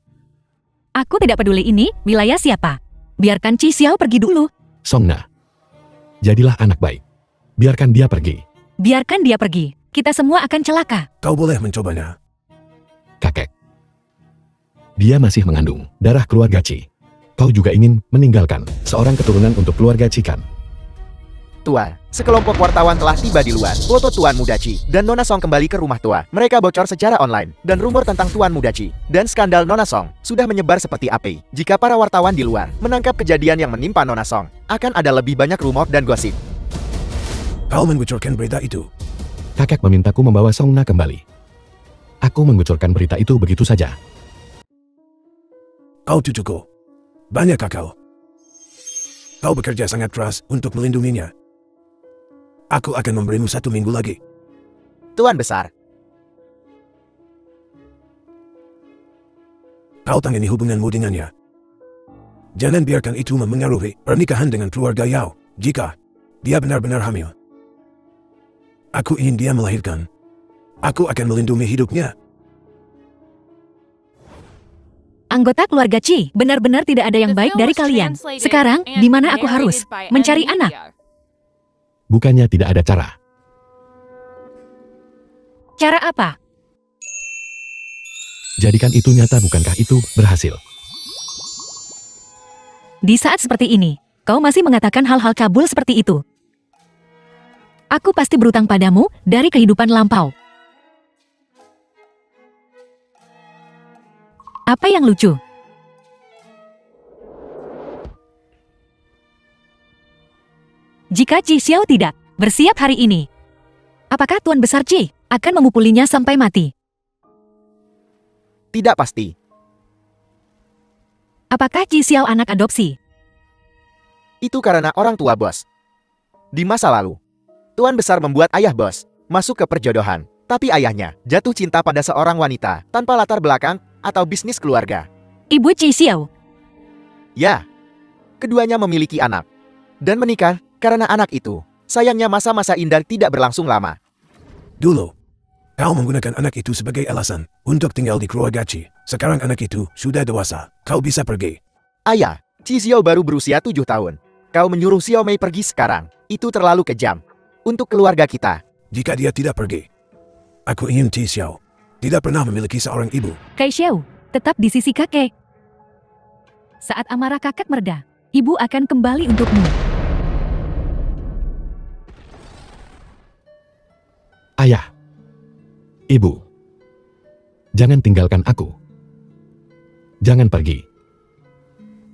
Speaker 1: Aku tidak peduli ini wilayah siapa. Biarkan Ji Xiao pergi dulu.
Speaker 2: Songna, jadilah anak baik. Biarkan dia pergi.
Speaker 1: Biarkan dia pergi. Kita semua akan celaka.
Speaker 4: Kau boleh mencobanya.
Speaker 2: Kakek. Dia masih mengandung darah keluarga Ci. Kau juga ingin meninggalkan seorang keturunan untuk keluarga Ci kan?
Speaker 3: Tuan, sekelompok wartawan telah tiba di luar. Foto Tuan Muda Ci dan Nona Song kembali ke rumah tua. Mereka bocor secara online, dan rumor tentang Tuan Muda Ci dan skandal Nona Song sudah menyebar seperti api. Jika para wartawan di luar menangkap kejadian yang menimpa Nona Song, akan ada lebih banyak rumor dan gosip.
Speaker 4: Kau mengucurkan berita itu.
Speaker 2: Kakek memintaku membawa Songna kembali. Aku mengucurkan berita itu begitu saja.
Speaker 4: Kau cucuku. Banyak akal. Kau bekerja sangat keras untuk melindunginya. Aku akan memberimu 1 minggu lagi.
Speaker 3: Tuan Besar,
Speaker 4: Kau tangani hubunganmu dengannya. Jangan biarkan itu memengaruhi pernikahan dengan keluarga Yao. Jika dia benar-benar hamil, aku ingin dia melahirkan. Aku akan melindungi hidupnya.
Speaker 1: Anggota keluarga Ci, benar-benar tidak ada yang baik dari kalian. Sekarang, di mana aku harus mencari anak?
Speaker 2: Bukannya tidak ada cara.
Speaker 1: Cara apa?
Speaker 2: Jadikan itu nyata, bukankah itu berhasil?
Speaker 1: Di saat seperti ini, kau masih mengatakan hal-hal cabul seperti itu. Aku pasti berutang padamu dari kehidupan lampau. Apa yang lucu? Jika Ji Xiao tidak bersiap hari ini, apakah Tuan Besar Ji akan memukulinya sampai mati?
Speaker 3: tidak pasti.
Speaker 1: Apakah Ji Xiao anak adopsi?
Speaker 3: Itu karena orang tua bos. Di masa lalu, Tuan Besar membuat ayah bos masuk ke perjodohan. Tapi ayahnya jatuh cinta pada seorang wanita tanpa latar belakang atau bisnis keluarga.
Speaker 1: Ibu Ji Xiao.
Speaker 3: Ya, keduanya memiliki anak dan menikah karena anak itu. Sayangnya masa-masa indah tidak berlangsung lama.
Speaker 4: Dulu, kau menggunakan anak itu sebagai alasan untuk tinggal di keluarga Ci. Sekarang anak itu sudah dewasa. Kau bisa pergi.
Speaker 3: Ayah, Ji Xiao baru berusia 7 tahun. Kau menyuruh Xiao Mei pergi sekarang. Itu terlalu kejam untuk keluarga kita.
Speaker 4: Jika dia tidak pergi, aku ingin Ji Xiao tidak pernah memiliki seorang ibu.
Speaker 1: Kai Xiao, tetap di sisi kakek. Saat amarah kakek mereda, ibu akan kembali untukmu.
Speaker 2: Ayah, ibu, jangan tinggalkan aku. Jangan pergi.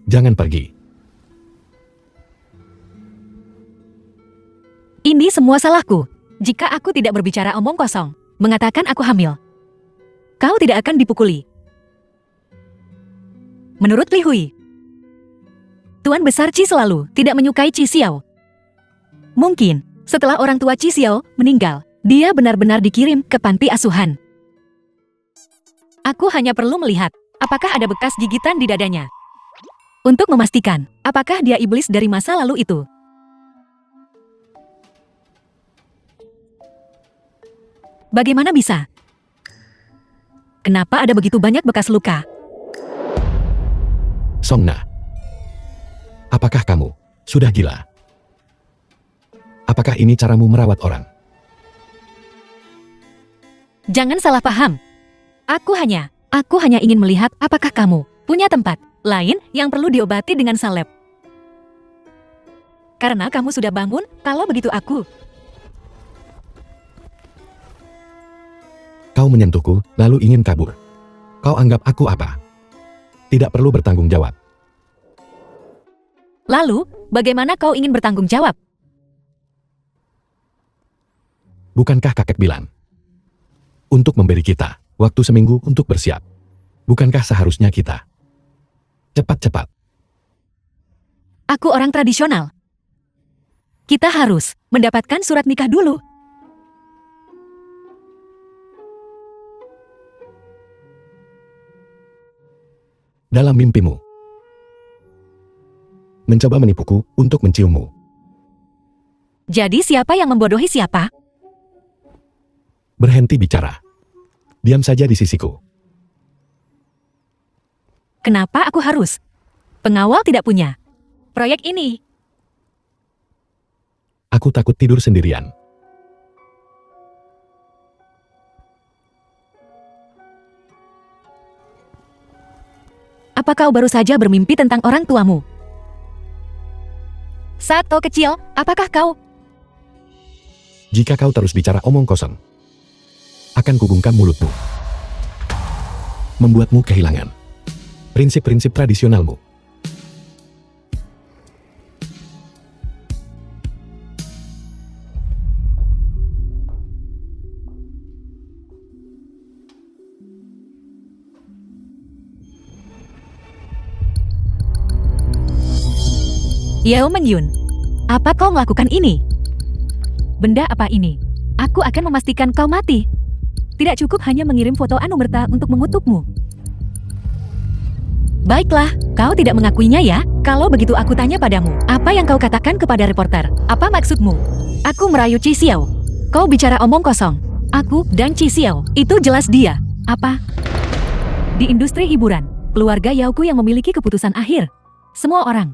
Speaker 2: Jangan pergi.
Speaker 1: Ini semua salahku. Jika aku tidak berbicara omong kosong, mengatakan aku hamil, kau tidak akan dipukuli. Menurut Li Hui, Tuan Besar Qi selalu tidak menyukai Qi Xiao. Mungkin, setelah orang tua Qi Xiao meninggal, dia benar-benar dikirim ke panti asuhan. Aku hanya perlu melihat, apakah ada bekas gigitan di dadanya. Untuk memastikan, apakah dia iblis dari masa lalu itu. Bagaimana bisa? Kenapa ada begitu banyak bekas luka?
Speaker 2: Song Na, apakah kamu sudah gila? Apakah ini caramu merawat orang?
Speaker 1: Jangan salah paham. Aku hanya ingin melihat apakah kamu punya tempat lain yang perlu diobati dengan salep. Karena kamu sudah bangun, kalau begitu aku.
Speaker 2: Kau menyentuhku, lalu ingin kabur. Kau anggap aku apa? Tidak perlu bertanggung jawab.
Speaker 1: Lalu, bagaimana kau ingin bertanggung jawab?
Speaker 2: Bukankah kakek bilang? Untuk memberi kita waktu seminggu untuk bersiap. Bukankah seharusnya kita cepat-cepat?
Speaker 1: Aku orang tradisional. Kita harus mendapatkan surat nikah dulu.
Speaker 2: Dalam mimpimu, mencoba menipuku untuk menciummu.
Speaker 1: Jadi siapa yang membodohi siapa?
Speaker 2: Berhenti bicara. Diam saja di sisiku.
Speaker 1: Kenapa aku harus? Pengawal tidak punya proyek ini.
Speaker 2: Aku takut tidur sendirian.
Speaker 1: Apa kau baru saja bermimpi tentang orang tuamu? Saat kau kecil, apakah kau?
Speaker 2: Jika kau terus bicara omong kosong, akan kubungkam mulutmu. Membuatmu kehilangan prinsip-prinsip tradisionalmu.
Speaker 1: Yao Menyun, apa kau melakukan ini? Benda apa ini? Aku akan memastikan kau mati. Tidak cukup hanya mengirim foto Anumerta untuk mengutukmu. Baiklah, kau tidak mengakuinya ya? Kalau begitu aku tanya padamu, apa yang kau katakan kepada reporter? Apa maksudmu? Aku merayu Qi Xiao. Kau bicara omong kosong. Aku dan Qi Xiao, itu jelas dia. Apa? Di industri hiburan, keluarga Yaoku yang memiliki keputusan akhir. Semua orang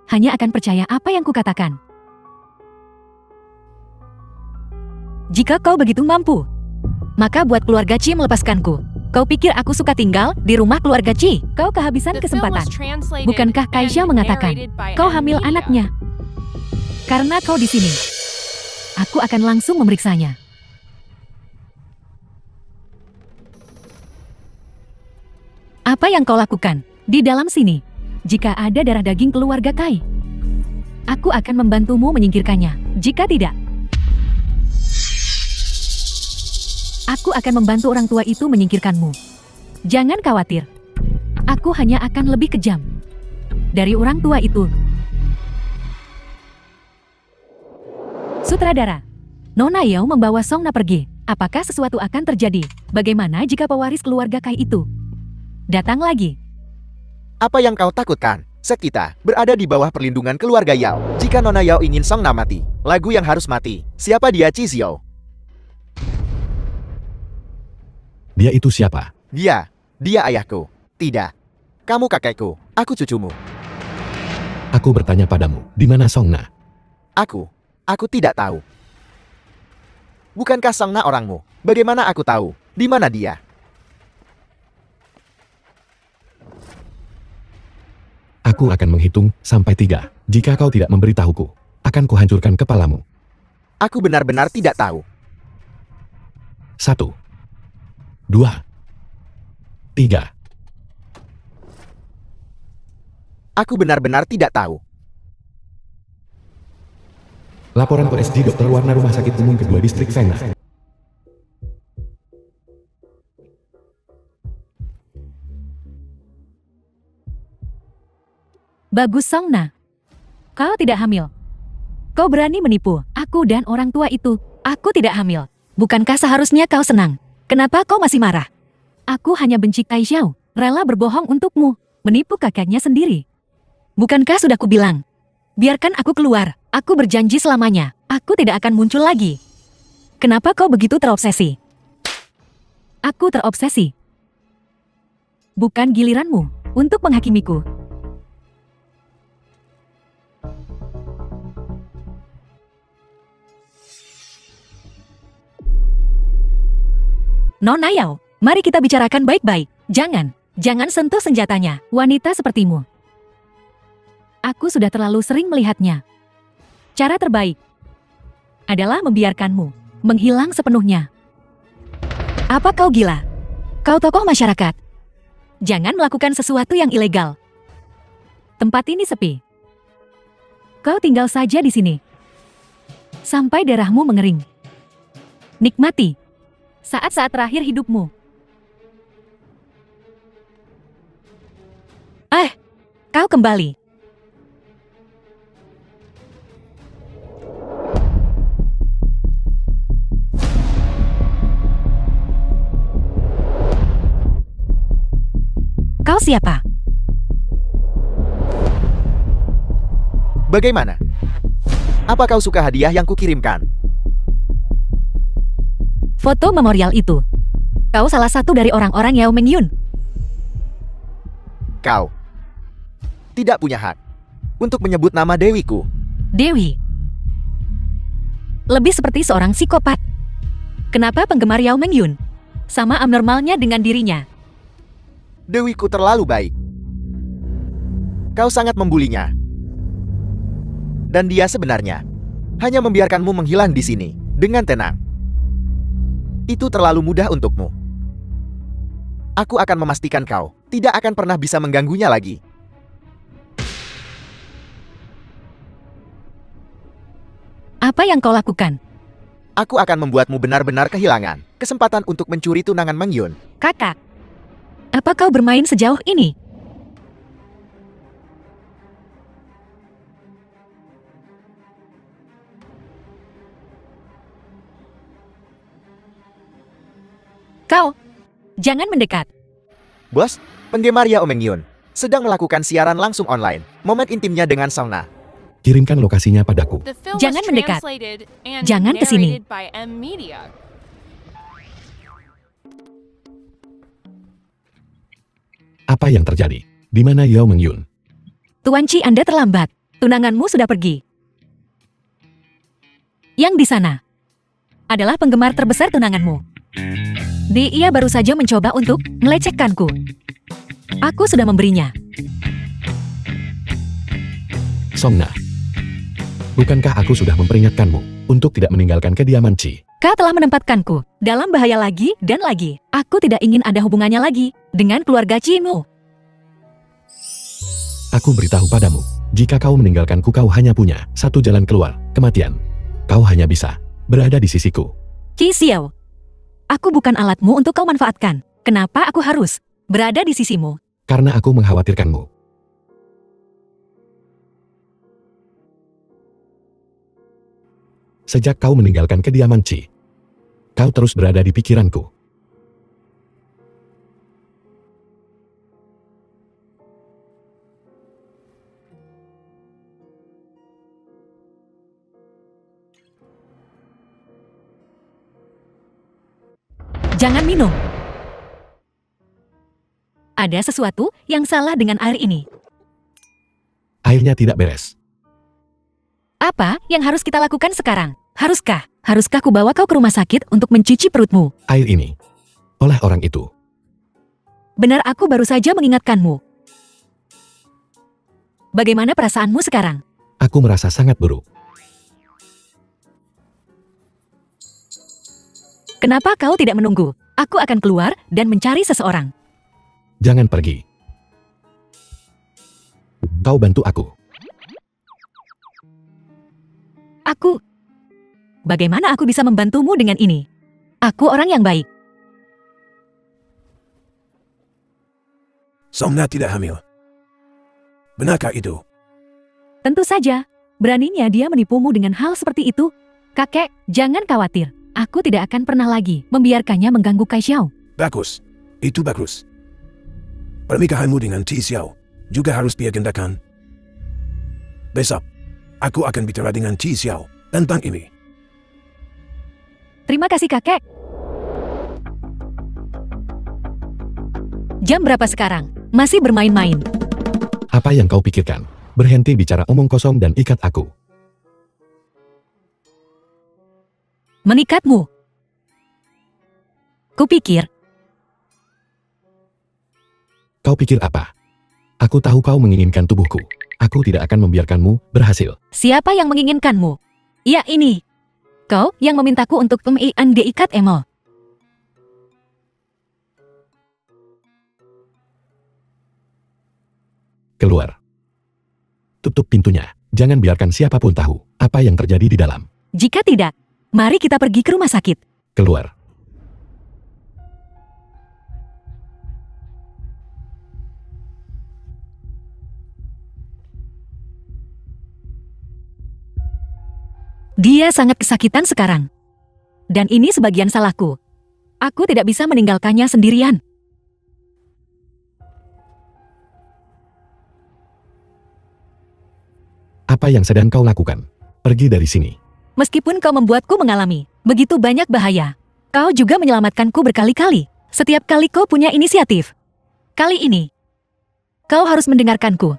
Speaker 1: hanya akan percaya apa yang kukatakan. Jika kau begitu mampu, maka buat keluarga Qi melepaskanku. Kau pikir aku suka tinggal di rumah keluarga Qi? Kau kehabisan kesempatan. Bukankah Kaisha mengatakan kau hamil anaknya? Karena kau di sini, aku akan langsung memeriksanya. Apa yang kau lakukan di dalam sini? Jika ada darah daging keluarga Kai, aku akan membantumu menyingkirkannya. Jika tidak, aku akan membantu orang tua itu menyingkirkanmu. Jangan khawatir. Aku hanya akan lebih kejam dari orang tua itu. Sutradara, Nona Yao membawa Song Na pergi. Apakah sesuatu akan terjadi? Bagaimana jika pewaris keluarga Kai itu datang lagi?
Speaker 3: Apa yang kau takutkan? Set kita berada di bawah perlindungan keluarga Yao. Jika Nona Yao ingin Song Na mati, lagu yang harus mati. Siapa dia, Qi Xiao?
Speaker 2: Dia itu siapa?
Speaker 3: Dia ayahku. Tidak. Kamu kakekku, aku cucumu.
Speaker 2: Aku bertanya padamu, di mana Song Na?
Speaker 3: Aku tidak tahu. Bukankah Song Na orangmu? Bagaimana aku tahu? Di mana dia?
Speaker 2: Aku akan menghitung sampai 3. Jika kau tidak memberitahuku, akan kuhancurkan kepalamu.
Speaker 3: Aku benar-benar tidak tahu.
Speaker 2: 1, 2, 3.
Speaker 3: Aku benar-benar tidak tahu.
Speaker 2: Laporan PSG dokter warna rumah sakit umum kedua distrik Fengna.
Speaker 1: Bagus Songna. Kau tidak hamil. Kau berani menipu aku dan orang tua itu. Aku tidak hamil. Bukankah seharusnya kau senang? Kenapa kau masih marah? Aku hanya benci Kai Xiao, rela berbohong untukmu, menipu kakaknya sendiri. Bukankah sudah kubilang? Biarkan aku keluar, aku berjanji selamanya, aku tidak akan muncul lagi. Kenapa kau begitu terobsesi? Aku terobsesi. Bukan giliranmu untuk menghakimiku. Nona Yao, mari kita bicarakan baik-baik. Jangan sentuh senjatanya, wanita sepertimu. Aku sudah terlalu sering melihatnya. Cara terbaik adalah membiarkanmu menghilang sepenuhnya. Apa kau gila? Kau tokoh masyarakat. Jangan melakukan sesuatu yang ilegal. Tempat ini sepi. Kau tinggal saja di sini. Sampai darahmu mengering. Nikmati saat-saat terakhir hidupmu. Kau kembali. Kau siapa?
Speaker 3: Bagaimana? Apa kau suka hadiah yang kukirimkan?
Speaker 1: Foto memorial itu. Kau salah satu dari orang-orang Yao Mengyun.
Speaker 3: Kau tidak punya hak untuk menyebut nama Dewiku.
Speaker 1: Dewi. Lebih seperti seorang psikopat. Kenapa penggemar Yao Mengyun sama abnormalnya dengan dirinya?
Speaker 3: Dewiku terlalu baik. Kau sangat membulinya. Dan dia sebenarnya hanya membiarkanmu menghilang di sini dengan tenang. Itu terlalu mudah untukmu. Aku akan memastikan kau tidak akan pernah bisa mengganggunya lagi.
Speaker 1: Apa yang kau lakukan?
Speaker 3: Aku akan membuatmu benar-benar kehilangan kesempatan untuk mencuri tunangan Mengyun.
Speaker 1: Kakak, apa kau bermain sejauh ini? Kau, jangan mendekat.
Speaker 3: Bos, penggemar Yao Mengyun sedang melakukan siaran langsung online. Momen intimnya dengan Songna.
Speaker 2: Kirimkan lokasinya padaku.
Speaker 1: Jangan mendekat. Jangan ke sini.
Speaker 2: Apa yang terjadi? Di mana Yao Mengyun?
Speaker 1: Tuan Chi, Anda terlambat. Tunanganmu sudah pergi. Yang di sana adalah penggemar terbesar tunanganmu. Dia baru saja mencoba untuk melecehkanku. Aku sudah memberinya.
Speaker 2: Songna. Bukankah aku sudah memperingatkanmu untuk tidak meninggalkan kediaman Chi?
Speaker 1: Kau telah menempatkanku dalam bahaya lagi dan lagi. Aku tidak ingin ada hubungannya lagi dengan keluarga Chi-mu.
Speaker 2: Aku beritahu padamu, jika kau meninggalkanku kau hanya punya satu jalan keluar, kematian. Kau hanya bisa berada di sisiku.
Speaker 1: Qi Xiao, aku bukan alatmu untuk kau manfaatkan. Kenapa aku harus berada di sisimu?
Speaker 2: Karena aku mengkhawatirkanmu. Sejak kau meninggalkan kediaman Chi, kau terus berada di pikiranku.
Speaker 1: Jangan minum. Ada sesuatu yang salah dengan air ini.
Speaker 2: Airnya tidak beres.
Speaker 1: Apa yang harus kita lakukan sekarang? Haruskah kubawa kau ke rumah sakit untuk mencuci perutmu?
Speaker 2: Air ini, oleh orang itu.
Speaker 1: Benar, aku baru saja mengingatkanmu. Bagaimana perasaanmu sekarang?
Speaker 2: Aku merasa sangat buruk.
Speaker 1: Kenapa kau tidak menunggu? Aku akan keluar dan mencari seseorang.
Speaker 2: Jangan pergi. Kau bantu aku.
Speaker 1: Bagaimana aku bisa membantumu dengan ini? Aku orang yang baik.
Speaker 4: Somna tidak hamil. Benarkah itu?
Speaker 1: Tentu saja. Beraninya dia menipumu dengan hal seperti itu. Kakek, jangan khawatir. Aku tidak akan pernah lagi membiarkannya mengganggu Kai Xiao.
Speaker 4: Bagus. Itu bagus. Pernikahanmu dengan Qi Xiao juga harus diagendakan. Besok, aku akan bicara dengan Qi Xiao tentang ini.
Speaker 1: Terima kasih kakek. Jam berapa sekarang? Masih bermain-main.
Speaker 2: Apa yang kau pikirkan? Berhenti bicara omong kosong dan ikat aku.
Speaker 1: Mengikatmu. Kupikir.
Speaker 2: Kau pikir apa? Aku tahu kau menginginkan tubuhku. Aku tidak akan membiarkanmu berhasil.
Speaker 1: Siapa yang menginginkanmu? Ya ini. Kau yang memintaku untuk diikat emo.
Speaker 2: Keluar. Tutup pintunya. Jangan biarkan siapapun tahu apa yang terjadi di dalam.
Speaker 1: Jika tidak, mari kita pergi ke rumah sakit.
Speaker 2: Keluar.
Speaker 1: Dia sangat kesakitan sekarang. Dan ini sebagian salahku. Aku tidak bisa meninggalkannya sendirian.
Speaker 2: Apa yang sedang kau lakukan? Pergi dari sini.
Speaker 1: Meskipun kau membuatku mengalami begitu banyak bahaya, kau juga menyelamatkanku berkali-kali. Setiap kali kau punya inisiatif. Kali ini, kau harus mendengarkanku.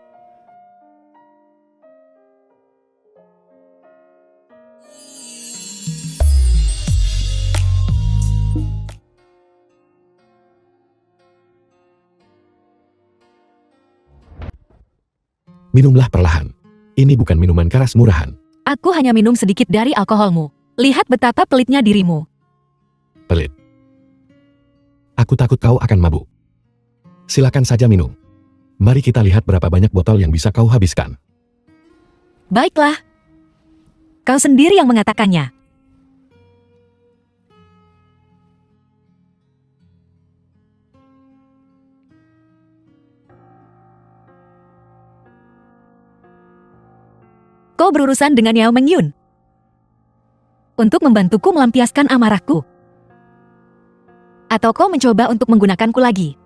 Speaker 2: Minumlah perlahan. Ini bukan minuman keras murahan.
Speaker 1: Aku hanya minum sedikit dari alkoholmu. Lihat betapa pelitnya dirimu.
Speaker 2: Pelit. Aku takut kau akan mabuk. Silakan saja minum. Mari kita lihat berapa banyak botol yang bisa kau habiskan.
Speaker 1: Baiklah. Kau sendiri yang mengatakannya. Kau berurusan dengan Yao Mengyun untuk membantuku melampiaskan amarahku. Atau kau mencoba untuk menggunakanku lagi?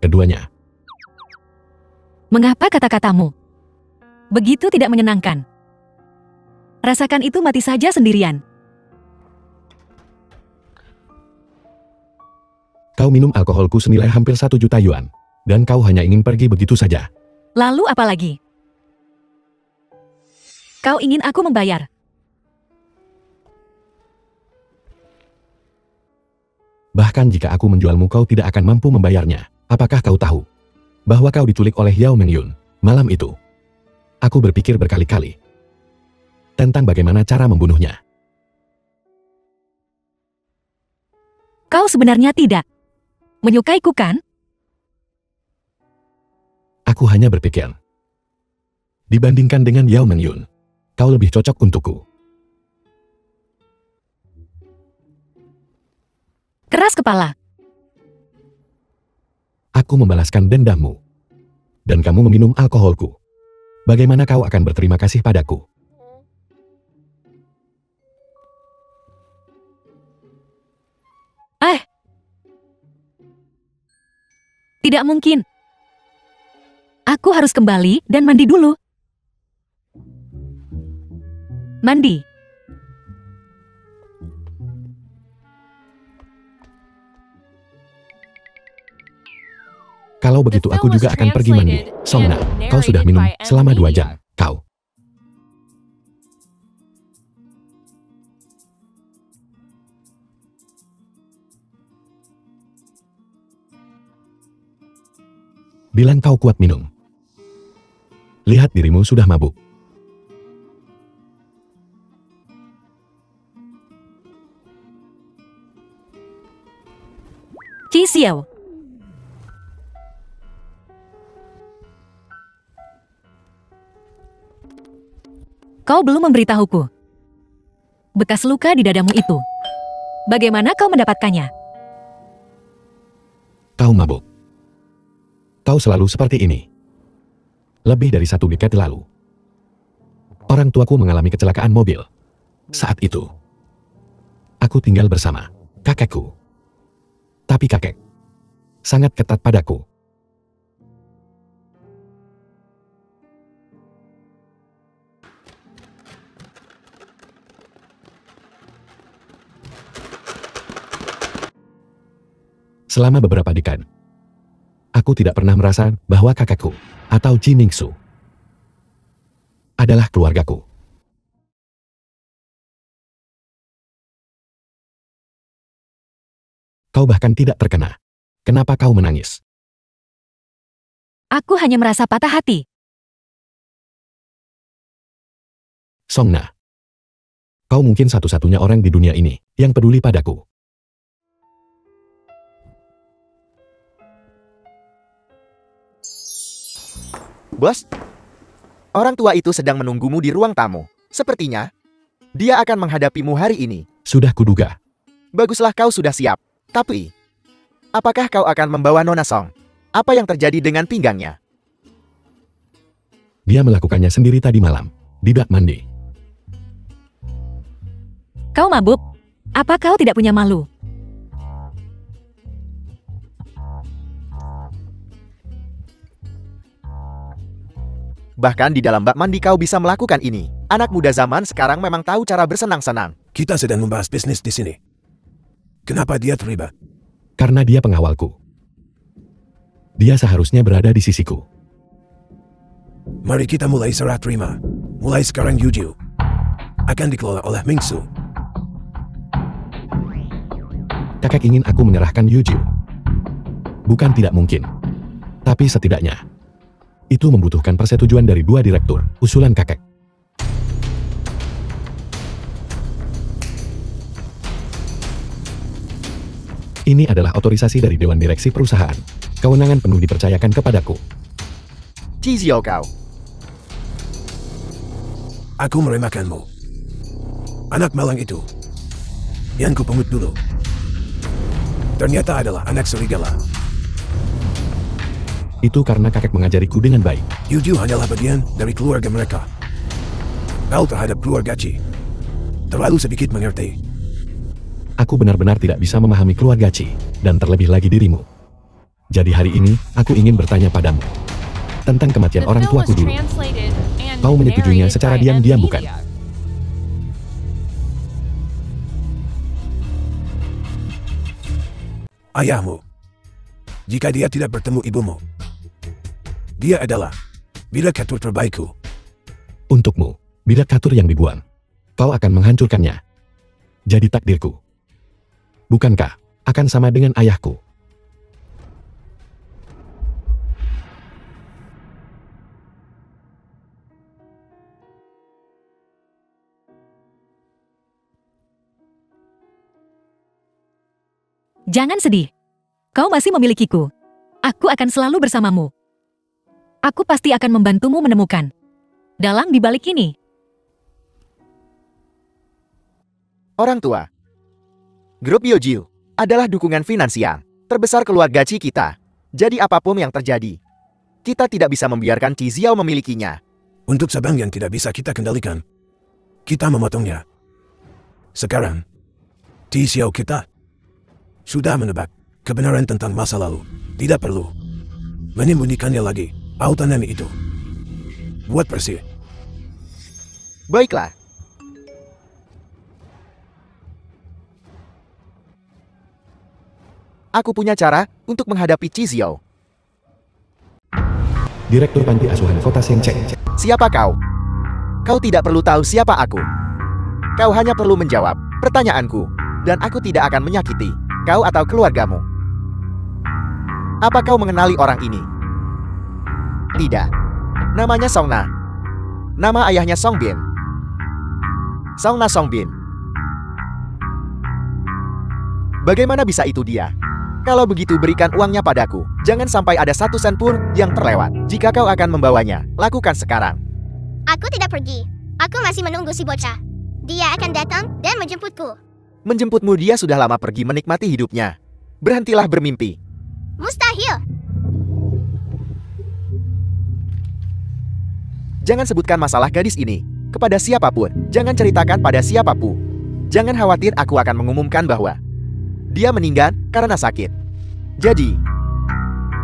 Speaker 2: Keduanya.
Speaker 1: Mengapa kata-katamu begitu tidak menyenangkan? Rasakan itu mati saja sendirian.
Speaker 2: Kau minum alkoholku senilai hampir 1 juta yuan. Dan kau hanya ingin pergi begitu saja.
Speaker 1: Lalu apa lagi? Kau ingin aku membayar?
Speaker 2: Bahkan jika aku menjualmu kau tidak akan mampu membayarnya. Apakah kau tahu bahwa kau diculik oleh Yao Mengyun malam itu? Aku berpikir berkali-kali tentang bagaimana cara membunuhnya.
Speaker 1: Kau sebenarnya tidak menyukaiku kan?
Speaker 2: Aku hanya berpikir, dibandingkan dengan Yao Mengyun, kau lebih cocok untukku.
Speaker 1: Keras kepala.
Speaker 2: Aku membalaskan dendammu. Dan kamu meminum alkoholku. Bagaimana kau akan berterima kasih padaku?
Speaker 1: Tidak mungkin. Aku harus kembali dan mandi dulu. Mandi.
Speaker 2: Kalau begitu aku juga akan pergi mandi. Somna, kau sudah minum selama 2 jam. Kau. Bilang kau kuat minum. Lihat dirimu sudah mabuk.
Speaker 1: Qi Xiao. Kau belum memberitahuku. Bekas luka di dadamu itu. Bagaimana kau mendapatkannya?
Speaker 2: Kau mabuk. Kau selalu seperti ini. Lebih dari 1 dekade lalu. Orang tuaku mengalami kecelakaan mobil. Saat itu, aku tinggal bersama kakekku. Tapi kakek sangat ketat padaku. Selama beberapa dekade, aku tidak pernah merasa bahwa kakakku atau Ji Ningsu adalah keluargaku. Kau bahkan tidak terkena. Kenapa kau menangis?
Speaker 1: Aku hanya merasa patah hati.
Speaker 2: Songna, kau mungkin satu-satunya orang di dunia ini yang peduli padaku.
Speaker 3: Bos, orang tua itu sedang menunggumu di ruang tamu. Sepertinya, dia akan menghadapimu hari ini.
Speaker 2: Sudah kuduga.
Speaker 3: Baguslah kau sudah siap. Tapi, apakah kau akan membawa Nona Song? Apa yang terjadi dengan pinggangnya?
Speaker 2: Dia melakukannya sendiri tadi malam, di bak mandi.
Speaker 1: Kau mabuk? Apa kau tidak punya malu?
Speaker 3: Bahkan di dalam bak mandi kau bisa melakukan ini. Anak muda zaman sekarang memang tahu cara bersenang-senang.
Speaker 4: Kita sedang membahas bisnis di sini. Kenapa dia terlibat?
Speaker 2: Karena dia pengawalku. Dia seharusnya berada di sisiku.
Speaker 4: Mari kita mulai serah terima. Mulai sekarang Yuju akan dikelola oleh Mingsu.
Speaker 2: Kakek ingin aku menyerahkan Yuju. Bukan tidak mungkin. Tapi setidaknya, itu membutuhkan persetujuan dari 2 direktur, usulan kakek. Ini adalah otorisasi dari Dewan Direksi Perusahaan. Kewenangan penuh dipercayakan kepadaku.
Speaker 3: Ji Xiao kau.
Speaker 4: Aku meremehkanmu. Anak malang itu yang kupungut dulu ternyata adalah anak serigala.
Speaker 2: Itu karena kakek mengajariku dengan baik.
Speaker 4: Yuju hanyalah bagian dari keluarga mereka. Kau terhadap keluarga Chi terlalu sedikit mengerti.
Speaker 2: Aku benar-benar tidak bisa memahami keluarga Chi, dan terlebih lagi dirimu. Jadi hari ini, aku ingin bertanya padamu tentang kematian orang tuaku dulu. Kau menyetujuinya secara diam-diam, bukan?
Speaker 4: Ayahmu, jika dia tidak bertemu ibumu, dia adalah bidak catur terbaikku.
Speaker 2: Untukmu, bidak catur yang dibuang, kau akan menghancurkannya. Jadi takdirku. Bukankah akan sama dengan ayahku?
Speaker 1: Jangan sedih. Kau masih memilikiku. Aku akan selalu bersamamu. Aku pasti akan membantumu menemukan dalang di balik ini.
Speaker 3: Orang tua. Grup Yojiu adalah dukungan finansial terbesar keluarga Chi kita. Jadi apapun yang terjadi, kita tidak bisa membiarkan Chi Xiao memilikinya.
Speaker 4: Untuk cabang yang tidak bisa kita kendalikan, kita memotongnya. Sekarang, Chi Xiao kita sudah menebak kebenaran tentang masa lalu. Tidak perlu menyembunyikannya lagi. Autonomi itu buat bersih.
Speaker 3: Baiklah. Aku punya cara untuk menghadapi Chi Xiao.
Speaker 2: Direktur Panti Asuhan Kota Shenzhen.
Speaker 3: Siapa kau? Kau tidak perlu tahu siapa aku. Kau hanya perlu menjawab pertanyaanku, dan aku tidak akan menyakiti kau atau keluargamu. Apa kau mengenali orang ini? Tidak. Namanya Songna. Nama ayahnya Songbin. Songna Songbin. Bagaimana bisa itu dia? Kalau begitu berikan uangnya padaku. Jangan sampai ada 1 sen pun yang terlewat. Jika kau akan membawanya, lakukan sekarang.
Speaker 5: Aku tidak pergi. Aku masih menunggu si bocah. Dia akan datang dan menjemputku.
Speaker 3: Menjemputmu, dia sudah lama pergi menikmati hidupnya. Berhentilah bermimpi.
Speaker 5: Mustahil.
Speaker 3: Jangan sebutkan masalah gadis ini kepada siapapun. Jangan ceritakan pada siapapun. Jangan khawatir, aku akan mengumumkan bahwa dia meninggal karena sakit. Jadi,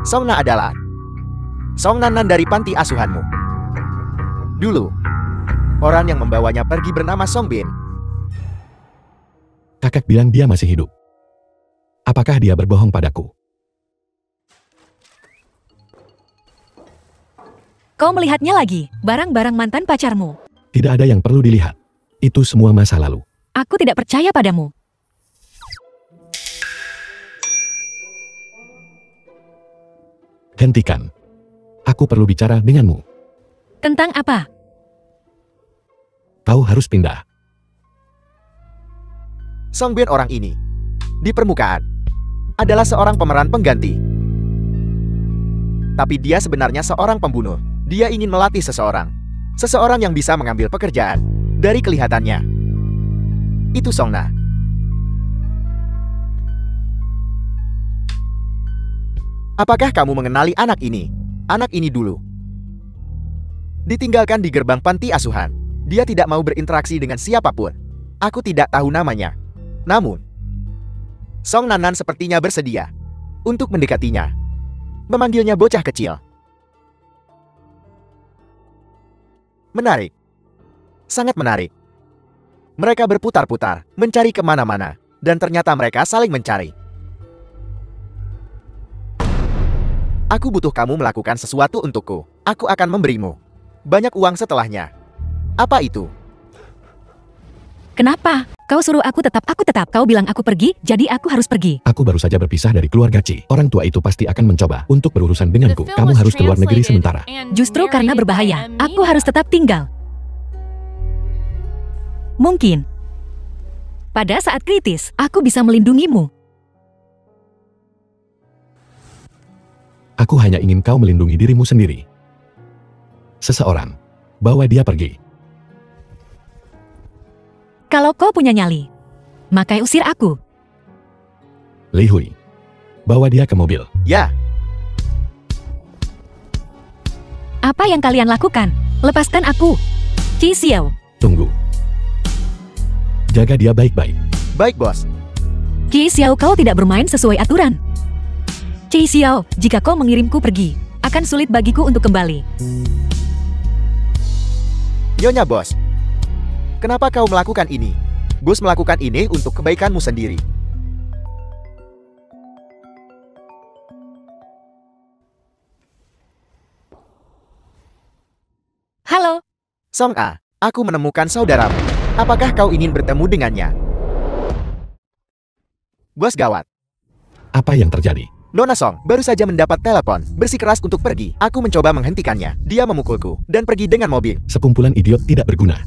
Speaker 3: Songna adalah Song Nan dari panti asuhanmu. Dulu, orang yang membawanya pergi bernama Song Bin.
Speaker 2: Kakak bilang dia masih hidup. Apakah dia berbohong padaku?
Speaker 1: Kau melihatnya lagi, barang-barang mantan pacarmu.
Speaker 2: Tidak ada yang perlu dilihat. Itu semua masa lalu.
Speaker 1: Aku tidak percaya padamu.
Speaker 2: Hentikan. Aku perlu bicara denganmu.
Speaker 1: Tentang apa?
Speaker 2: Kau harus pindah.
Speaker 3: Song Bin orang ini, di permukaan, adalah seorang pemeran pengganti. Tapi dia sebenarnya seorang pembunuh. Dia ingin melatih seseorang. Seseorang yang bisa mengambil pekerjaan. Dari kelihatannya, itu Songna. Apakah kamu mengenali anak ini? Anak ini dulu ditinggalkan di gerbang panti asuhan. Dia tidak mau berinteraksi dengan siapapun. Aku tidak tahu namanya. Namun, Song Nan sepertinya bersedia untuk mendekatinya. Memanggilnya bocah kecil. Menarik. Sangat menarik. Mereka berputar-putar, mencari kemana-mana. Dan ternyata mereka saling mencari. Aku butuh kamu melakukan sesuatu untukku. Aku akan memberimu banyak uang setelahnya. Apa itu?
Speaker 1: Kenapa? Kau suruh aku tetap. Kau bilang aku pergi, jadi aku harus pergi.
Speaker 2: Aku baru saja berpisah dari keluarga Ci. Orang tua itu pasti akan mencoba untuk berurusan denganku. Kamu harus keluar negeri sementara.
Speaker 1: Justru karena berbahaya, aku harus tetap tinggal. Mungkin pada saat kritis, aku bisa melindungimu.
Speaker 2: Aku hanya ingin kau melindungi dirimu sendiri. Seseorang, bawa dia pergi.
Speaker 1: Kalau kau punya nyali, maka usir aku.
Speaker 2: Li Hui, bawa dia ke mobil.
Speaker 3: Ya,
Speaker 1: Apa yang kalian lakukan? Lepaskan aku. Qi Xiao.
Speaker 2: Tunggu. Jaga dia baik-baik.
Speaker 3: baik bos.
Speaker 1: Qi Xiao, kau tidak bermain sesuai aturan. Qi Xiao, jika kau mengirimku pergi, akan sulit bagiku untuk kembali.
Speaker 3: Nyonya bos. Kenapa kau melakukan ini? Bos melakukan ini untuk kebaikanmu sendiri.
Speaker 1: Halo,
Speaker 3: Song A, aku menemukan saudaramu. Apakah kau ingin bertemu dengannya? Bos gawat.
Speaker 2: Apa yang terjadi?
Speaker 3: Nona Song baru saja mendapat telepon, bersikeras untuk pergi. Aku mencoba menghentikannya. Dia memukulku dan pergi dengan mobil.
Speaker 2: Sekumpulan idiot tidak berguna.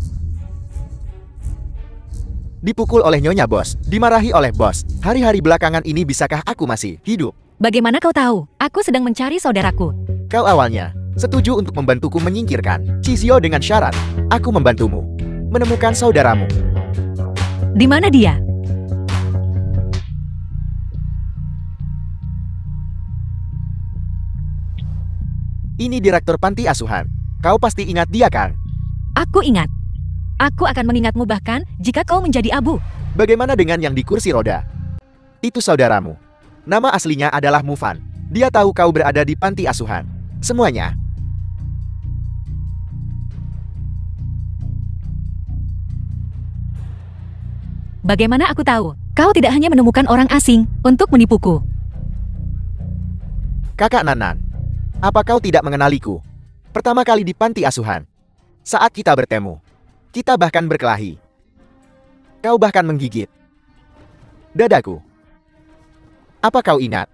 Speaker 3: Dipukul oleh Nyonya bos, dimarahi oleh bos. Hari-hari belakangan ini bisakah aku masih hidup?
Speaker 1: bagaimana kau tahu? Aku sedang mencari saudaraku.
Speaker 3: Kau awalnya setuju untuk membantuku menyingkirkan Qi Xiao dengan syarat aku membantumu menemukan saudaramu.
Speaker 1: Di mana dia?
Speaker 3: Ini direktur panti asuhan. Kau pasti ingat dia kan?
Speaker 1: Aku ingat. Aku akan mengingatmu bahkan jika kau menjadi abu.
Speaker 3: Bagaimana dengan yang di kursi roda? Itu saudaramu. Nama aslinya adalah Mufan. Dia tahu kau berada di panti asuhan. Semuanya.
Speaker 1: Bagaimana aku tahu? Kau tidak hanya menemukan orang asing untuk menipuku.
Speaker 3: Kakak Nanan, apa kau tidak mengenaliku? Pertama kali di panti asuhan. Saat kita bertemu, kita bahkan berkelahi. Kau bahkan menggigit dadaku. Apa kau ingat?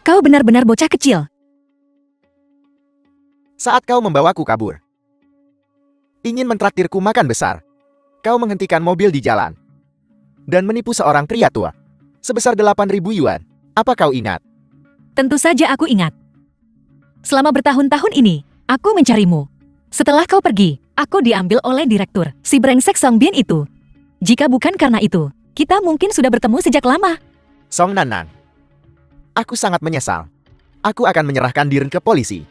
Speaker 1: Kau benar-benar bocah kecil.
Speaker 3: Saat kau membawaku kabur, ingin mentraktirku makan besar, kau menghentikan mobil di jalan dan menipu seorang pria tua sebesar 8.000 yuan. Apa kau ingat?
Speaker 1: Tentu saja aku ingat. Selama bertahun-tahun ini, Aku mencarimu. Setelah kau pergi, aku diambil oleh direktur, si brengsek Song Bin itu. Jika bukan karena itu, kita mungkin sudah bertemu sejak lama.
Speaker 3: Song Nanan. Aku sangat menyesal. Aku akan menyerahkan diri ke polisi.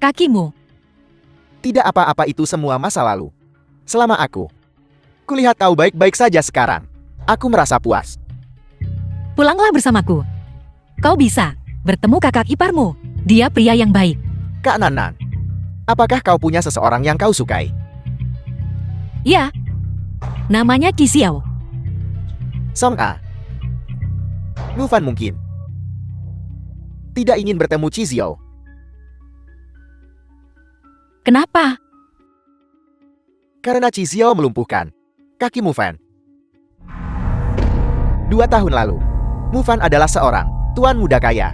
Speaker 1: Kakimu.
Speaker 3: Tidak apa-apa, itu semua masa lalu. Selama aku kulihat kau baik-baik saja sekarang. Aku merasa puas.
Speaker 1: Pulanglah bersamaku. Kau bisa bertemu kakak iparmu. Dia pria yang baik.
Speaker 3: Kak Nanan, apakah kau punya seseorang yang kau sukai?
Speaker 1: Ya. Namanya Qi Xiao.
Speaker 3: Song A. Mufan mungkin tidak ingin bertemu Qi Xiao.
Speaker 1: Kenapa?
Speaker 3: Karena Qi Xiao melumpuhkan kaki Mufan. 2 tahun lalu, Mufan adalah seorang tuan muda kaya.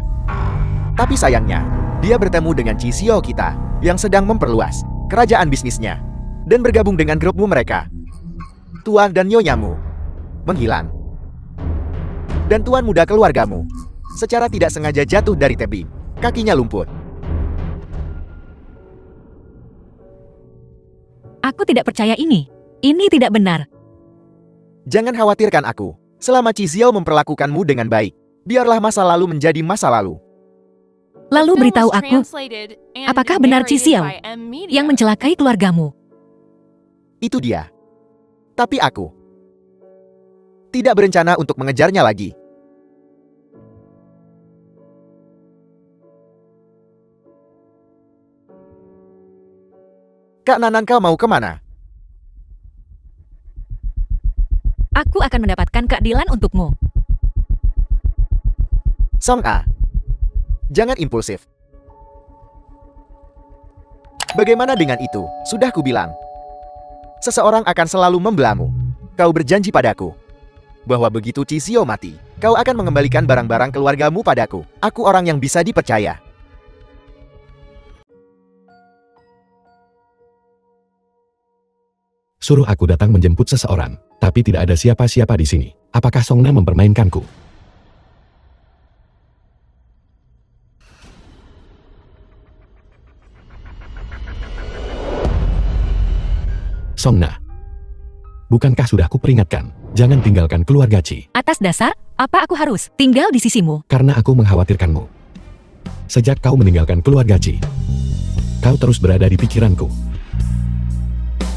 Speaker 3: Tapi sayangnya, dia bertemu dengan Qi Xiao kita yang sedang memperluas kerajaan bisnisnya dan bergabung dengan grupmu mereka. Tuan dan nyonya-mu menghilang. Dan tuan muda keluargamu secara tidak sengaja jatuh dari tebing. Kakinya lumpuh.
Speaker 1: Aku tidak percaya ini. Ini tidak benar.
Speaker 3: Jangan khawatirkan aku. Selama Qi Xiao memperlakukanmu dengan baik, biarlah masa lalu menjadi masa lalu.
Speaker 1: Lalu beritahu aku, apakah benar Qi Xiao yang mencelakai keluargamu?
Speaker 3: Itu dia. Tapi aku tidak berencana untuk mengejarnya lagi. Kak Nanan, kau mau kemana?
Speaker 1: Aku akan mendapatkan keadilan untukmu.
Speaker 3: Song A. Jangan impulsif. Bagaimana dengan itu? Sudah kubilang. Seseorang akan selalu membelamu. Kau berjanji padaku bahwa begitu Qi Xiao mati, kau akan mengembalikan barang-barang keluargamu padaku. Aku orang yang bisa dipercaya.
Speaker 2: Suruh aku datang menjemput seseorang, tapi tidak ada siapa-siapa di sini. Apakah Song Na mempermainkanku? Song Na, bukankah sudah kuperingatkan, jangan tinggalkan keluarga Qi?
Speaker 1: Atas dasar, apa aku harus tinggal di sisimu?
Speaker 2: Karena aku mengkhawatirkanmu. Sejak kau meninggalkan keluarga Qi, kau terus berada di pikiranku.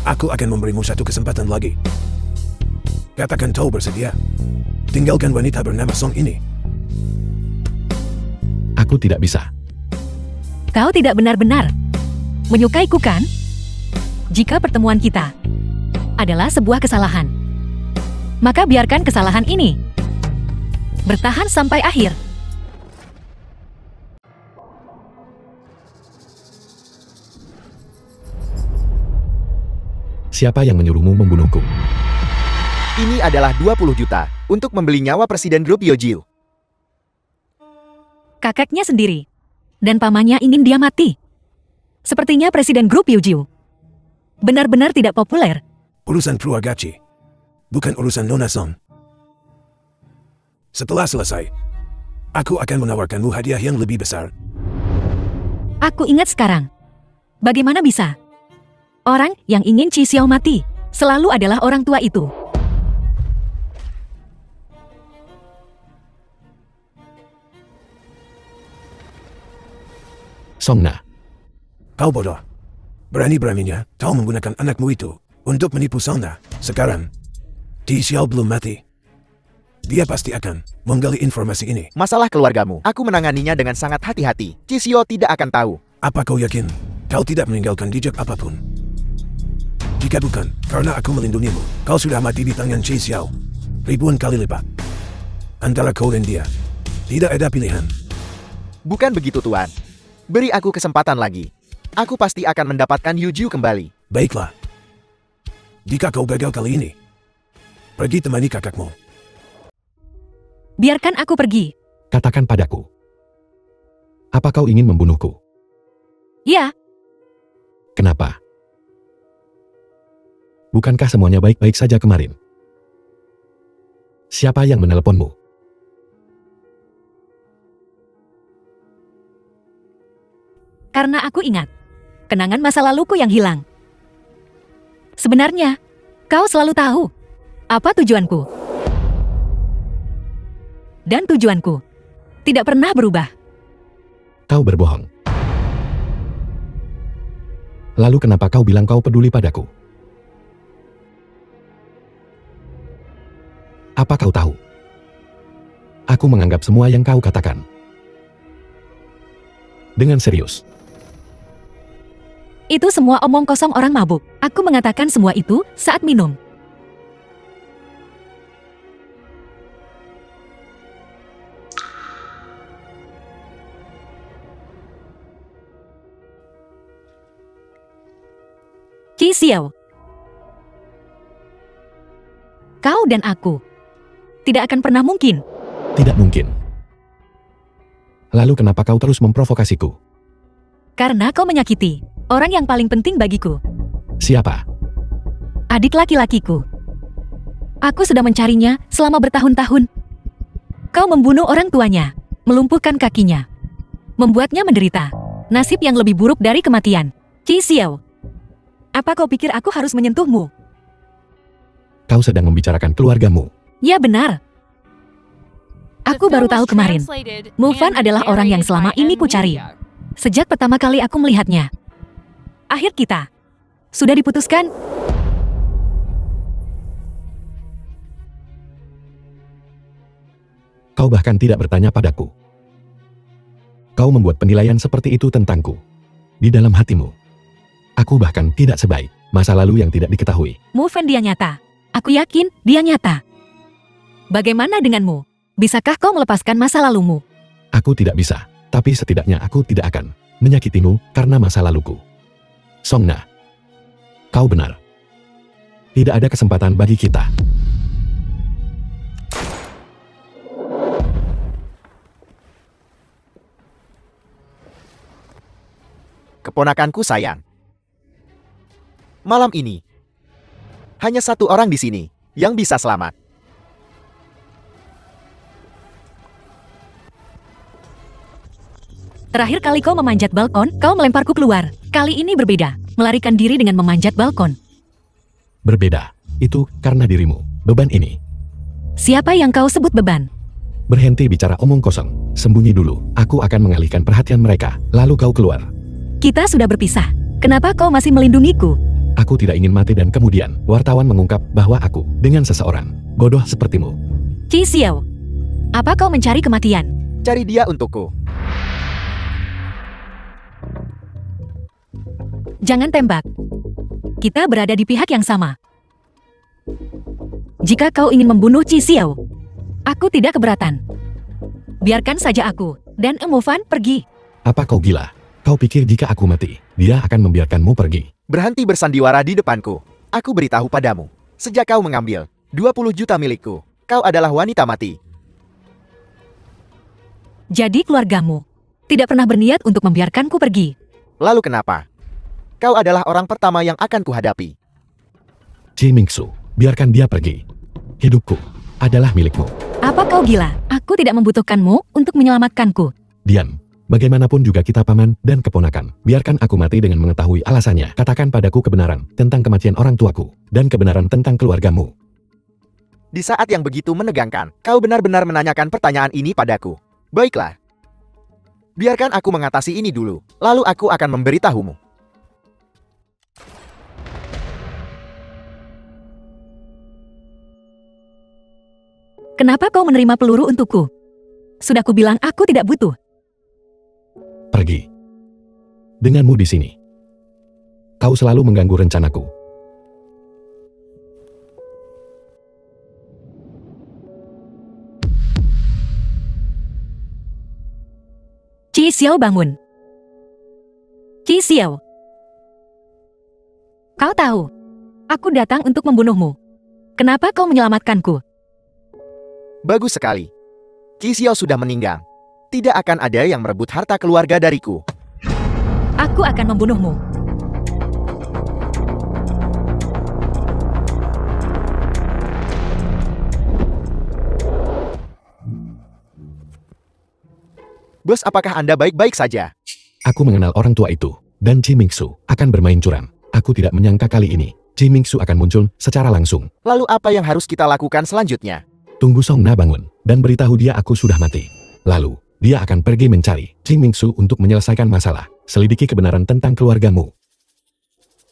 Speaker 4: Aku akan memberimu satu kesempatan lagi. Katakan kau bersedia. Tinggalkan wanita bernama Song ini.
Speaker 2: Aku tidak bisa.
Speaker 1: Kau tidak benar-benar menyukaiku, kan? Jika pertemuan kita adalah sebuah kesalahan, maka biarkan kesalahan ini bertahan sampai akhir.
Speaker 2: Siapa yang menyuruhmu membunuhku?
Speaker 3: Ini adalah 20 juta untuk membeli nyawa Presiden Grup Yojiu.
Speaker 1: Kakeknya sendiri dan pamannya ingin dia mati. Sepertinya Presiden Grup Yojiu benar-benar tidak populer.
Speaker 4: Urusan keluarga Qi, bukan urusan Nona Song. Setelah selesai, aku akan menawarkanmu hadiah yang lebih besar.
Speaker 1: Aku ingat sekarang. Bagaimana bisa? Orang yang ingin Qi Xiao mati selalu adalah orang tua itu.
Speaker 2: Song Na,
Speaker 4: Kau bodoh. Berani-beraninya kau menggunakan anakmu itu untuk menipu Song Na. Sekarang, Qi Xiao belum mati. Dia pasti akan menggali informasi ini.
Speaker 3: Masalah keluargamu, aku menanganinya dengan sangat hati-hati. Qi Xiao tidak akan tahu.
Speaker 4: Apa kau yakin kau tidak meninggalkan jejak apapun? Jika bukan, karena aku melindungimu, kau sudah mati di tangan Qi Xiao ribuan kali lipat. Antara kau dan dia, tidak ada pilihan.
Speaker 3: Bukan begitu, Tuan. Beri aku kesempatan lagi. Aku pasti akan mendapatkan Yujiu kembali.
Speaker 4: Baiklah. Jika kau gagal kali ini, pergi temani kakakmu.
Speaker 1: Biarkan aku pergi.
Speaker 2: katakan padaku. Apa kau ingin membunuhku?
Speaker 1: Ya,
Speaker 2: Kenapa? Bukankah semuanya baik-baik saja kemarin? Siapa yang menelponmu?
Speaker 1: Karena aku ingat kenangan masa laluku yang hilang. Sebenarnya, kau selalu tahu apa tujuanku. Dan tujuanku tidak pernah berubah.
Speaker 2: Kau berbohong. Lalu kenapa kau bilang kau peduli padaku? Apa kau tahu? Aku menganggap semua yang kau katakan dengan serius.
Speaker 1: Itu semua omong kosong orang mabuk. Aku mengatakan semua itu saat minum. Qi Xiao, kau dan aku tidak akan pernah mungkin.
Speaker 2: Tidak mungkin. Lalu kenapa kau terus memprovokasiku?
Speaker 1: Karena kau menyakiti orang yang paling penting bagiku.
Speaker 2: Siapa?
Speaker 1: Adik laki-lakiku. Aku sudah mencarinya selama bertahun-tahun. Kau membunuh orang tuanya, melumpuhkan kakinya, membuatnya menderita. Nasib yang lebih buruk dari kematian. Qi Xiao, apa kau pikir aku harus menyentuhmu?
Speaker 2: Kau sedang membicarakan keluargamu.
Speaker 1: Ya benar. Aku baru tahu kemarin. Mufan adalah orang yang selama ini ku cari. Sejak pertama kali aku melihatnya. Akhir kita sudah diputuskan.
Speaker 2: Kau bahkan tidak bertanya padaku. Kau membuat penilaian seperti itu tentangku. Di dalam hatimu. Aku bahkan tidak sebaik masa lalu yang tidak diketahui.
Speaker 1: Mufan dia nyata. Aku yakin dia nyata. Bagaimana denganmu? Bisakah kau melepaskan masa lalumu?
Speaker 2: Aku tidak bisa, tapi setidaknya aku tidak akan menyakitimu karena masa laluku. Songna, kau benar. Tidak ada kesempatan bagi kita.
Speaker 3: Keponakanku sayang. Malam ini, hanya satu orang di sini yang bisa selamat.
Speaker 1: Terakhir kali kau memanjat balkon, kau melemparku keluar. Kali ini berbeda, melarikan diri dengan memanjat balkon.
Speaker 2: Berbeda, itu karena dirimu, beban ini.
Speaker 1: Siapa yang kau sebut beban?
Speaker 2: Berhenti bicara omong kosong, sembunyi dulu, aku akan mengalihkan perhatian mereka, lalu kau keluar.
Speaker 1: Kita sudah berpisah, kenapa kau masih melindungiku?
Speaker 2: Aku tidak ingin mati dan kemudian, wartawan mengungkap bahwa aku, dengan seseorang, bodoh sepertimu.
Speaker 1: Qi Xiao, apa kau mencari kematian?
Speaker 3: Cari dia untukku.
Speaker 1: Jangan tembak. Kita berada di pihak yang sama. Jika kau ingin membunuh Qi Xiao, aku tidak keberatan. Biarkan saja aku dan Mufan pergi.
Speaker 2: Apa kau gila? Kau pikir jika aku mati, dia akan membiarkanmu pergi?
Speaker 3: Berhenti bersandiwara di depanku. Aku beritahu padamu, sejak kau mengambil 20 juta milikku, kau adalah wanita mati.
Speaker 1: Jadi keluargamu tidak pernah berniat untuk membiarkanku pergi.
Speaker 3: Lalu kenapa? Kau adalah orang pertama yang akan kuhadapi.
Speaker 2: Qi Mingsu, biarkan dia pergi. Hidupku adalah milikmu.
Speaker 1: Apa kau gila? Aku tidak membutuhkanmu untuk menyelamatkanku.
Speaker 2: Diam. Bagaimanapun juga kita paman dan keponakan. Biarkan aku mati dengan mengetahui alasannya. Katakan padaku kebenaran tentang kematian orang tuaku dan kebenaran tentang keluargamu.
Speaker 3: Di saat yang begitu menegangkan, kau benar-benar menanyakan pertanyaan ini padaku. Baiklah. Biarkan aku mengatasi ini dulu, lalu aku akan memberitahumu.
Speaker 1: Kenapa kau menerima peluru untukku? Sudah kubilang aku tidak butuh.
Speaker 2: Pergi. Denganmu di sini. Kau selalu mengganggu rencanaku.
Speaker 1: Qi Xiao bangun. Qi Xiao. Kau tahu, aku datang untuk membunuhmu. Kenapa kau menyelamatkanku?
Speaker 3: Bagus sekali. Qi Xiao sudah meninggal. Tidak akan ada yang merebut harta keluarga dariku.
Speaker 1: Aku akan membunuhmu.
Speaker 3: Bos, apakah Anda baik-baik saja?
Speaker 2: Aku mengenal orang tua itu, dan Ji Mingsu akan bermain curang. Aku tidak menyangka kali ini, Ji Mingsu akan muncul secara langsung.
Speaker 3: Lalu apa yang harus kita lakukan selanjutnya?
Speaker 2: Tunggu Song Na bangun, dan beritahu dia aku sudah mati. Lalu, dia akan pergi mencari Ji Mingsu untuk menyelesaikan masalah. Selidiki kebenaran tentang keluargamu.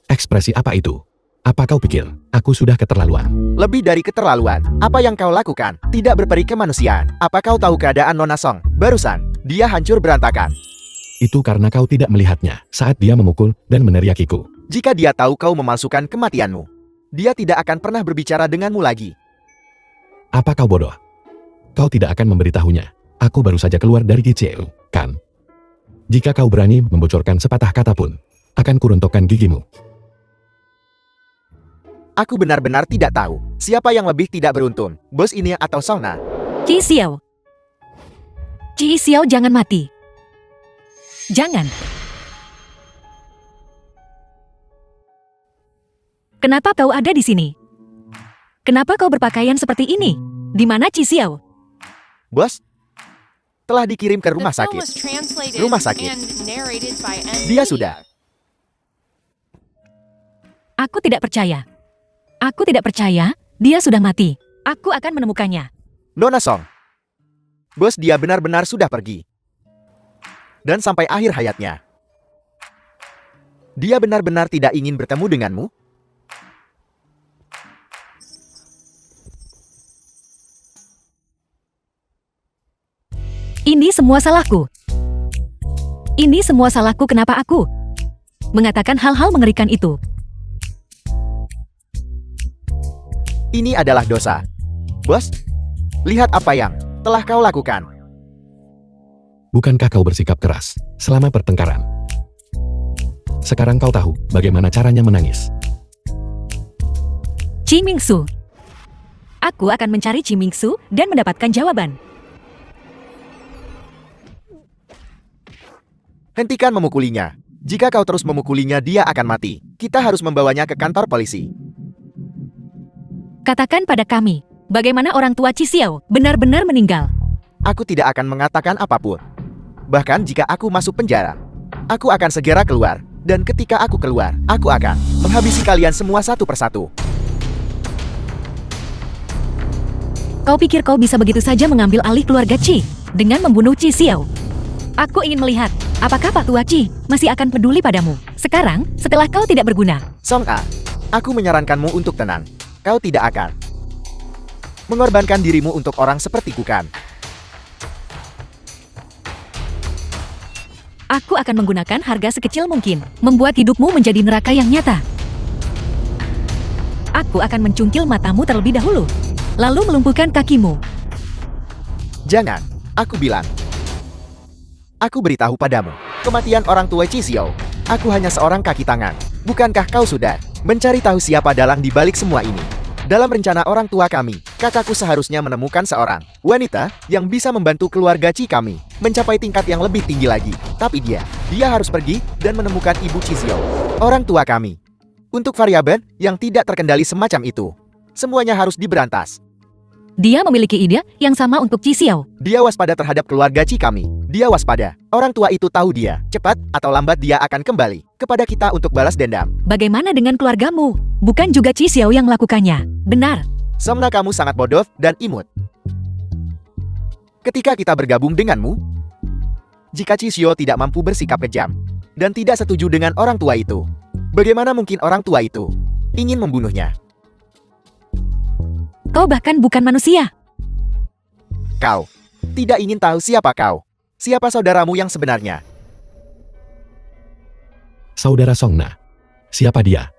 Speaker 2: Ekspresi apa itu? Apa kau pikir, aku sudah keterlaluan?
Speaker 3: Lebih dari keterlaluan, apa yang kau lakukan tidak berperi kemanusiaan. Apa kau tahu keadaan Nona Song? Barusan, dia hancur berantakan.
Speaker 2: Itu karena kau tidak melihatnya saat dia memukul dan meneriakiku.
Speaker 3: Jika dia tahu kau memalsukan kematianmu, dia tidak akan pernah berbicara denganmu lagi.
Speaker 2: Apa kau bodoh? Kau tidak akan memberitahunya. Aku baru saja keluar dari GCL, kan? Jika kau berani membocorkan sepatah kata pun, akan kurontokkan gigimu.
Speaker 3: Aku benar-benar tidak tahu siapa yang lebih tidak beruntung, bos ini atau Song Na.
Speaker 1: Qi Xiao. Qi Xiao, jangan mati. Jangan. Kenapa kau ada di sini? Kenapa kau berpakaian seperti ini? Di mana Qi Xiao?
Speaker 3: Bos, telah dikirim ke rumah sakit. Rumah sakit. Dia sudah.
Speaker 1: Aku tidak percaya. Aku tidak percaya, dia sudah mati. Aku akan menemukannya.
Speaker 3: Nona Song. Bos, dia benar-benar sudah pergi. Dan sampai akhir hayatnya. Dia benar-benar tidak ingin bertemu denganmu?
Speaker 1: Ini semua salahku. Ini semua salahku, kenapa aku mengatakan hal-hal mengerikan itu?
Speaker 3: Ini adalah dosa. Bos, lihat apa yang telah kau lakukan.
Speaker 2: Bukankah kau bersikap keras selama pertengkaran? Sekarang kau tahu bagaimana caranya menangis.
Speaker 1: Ji Mingsu. Aku akan mencari Ji Mingsu dan mendapatkan jawaban.
Speaker 3: Hentikan memukulinya. Jika kau terus memukulinya, dia akan mati. Kita harus membawanya ke kantor polisi.
Speaker 1: Katakan pada kami, bagaimana orang tua Qi Xiao benar-benar meninggal.
Speaker 3: Aku tidak akan mengatakan apapun. Bahkan jika aku masuk penjara, aku akan segera keluar. Dan ketika aku keluar, aku akan menghabisi kalian semua satu persatu.
Speaker 1: Kau pikir kau bisa begitu saja mengambil alih keluarga Qi dengan membunuh Qi Xiao? Aku ingin melihat, apakah Pak Tua Qi masih akan peduli padamu sekarang setelah kau tidak berguna.
Speaker 3: Song A, aku menyarankanmu untuk tenang. Kau tidak akan mengorbankan dirimu untuk orang seperti Kukan.
Speaker 1: Aku akan menggunakan harga sekecil mungkin, membuat hidupmu menjadi neraka yang nyata. Aku akan mencungkil matamu terlebih dahulu, lalu melumpuhkan kakimu.
Speaker 3: Jangan, aku bilang. Aku beritahu padamu, kematian orang tua Qi Xiao. Aku hanya seorang kaki tangan. Bukankah kau sudah mencari tahu siapa dalang di balik semua ini? Dalam rencana orang tua kami, kakakku seharusnya menemukan seorang wanita yang bisa membantu keluarga Qi kami mencapai tingkat yang lebih tinggi lagi. Tapi dia harus pergi dan menemukan ibu Qi Xiao, orang tua kami. Untuk variabel yang tidak terkendali semacam itu, semuanya harus diberantas.
Speaker 1: Dia memiliki ide yang sama untuk Qi Xiao.
Speaker 3: Dia waspada terhadap keluarga Qi kami. Dia waspada. Orang tua itu tahu dia. Cepat atau lambat dia akan kembali kepada kita untuk balas dendam.
Speaker 1: Bagaimana dengan keluargamu? Bukan juga Qi Xiao yang melakukannya. Benar.
Speaker 3: Song Na, kamu sangat bodoh dan imut. Ketika kita bergabung denganmu, jika Qi Xiao tidak mampu bersikap kejam dan tidak setuju dengan orang tua itu, bagaimana mungkin orang tua itu ingin membunuhnya?
Speaker 1: Kau bahkan bukan manusia.
Speaker 3: Kau tidak ingin tahu siapa kau. Siapa saudaramu yang sebenarnya?
Speaker 2: Saudara Song Na. Siapa dia?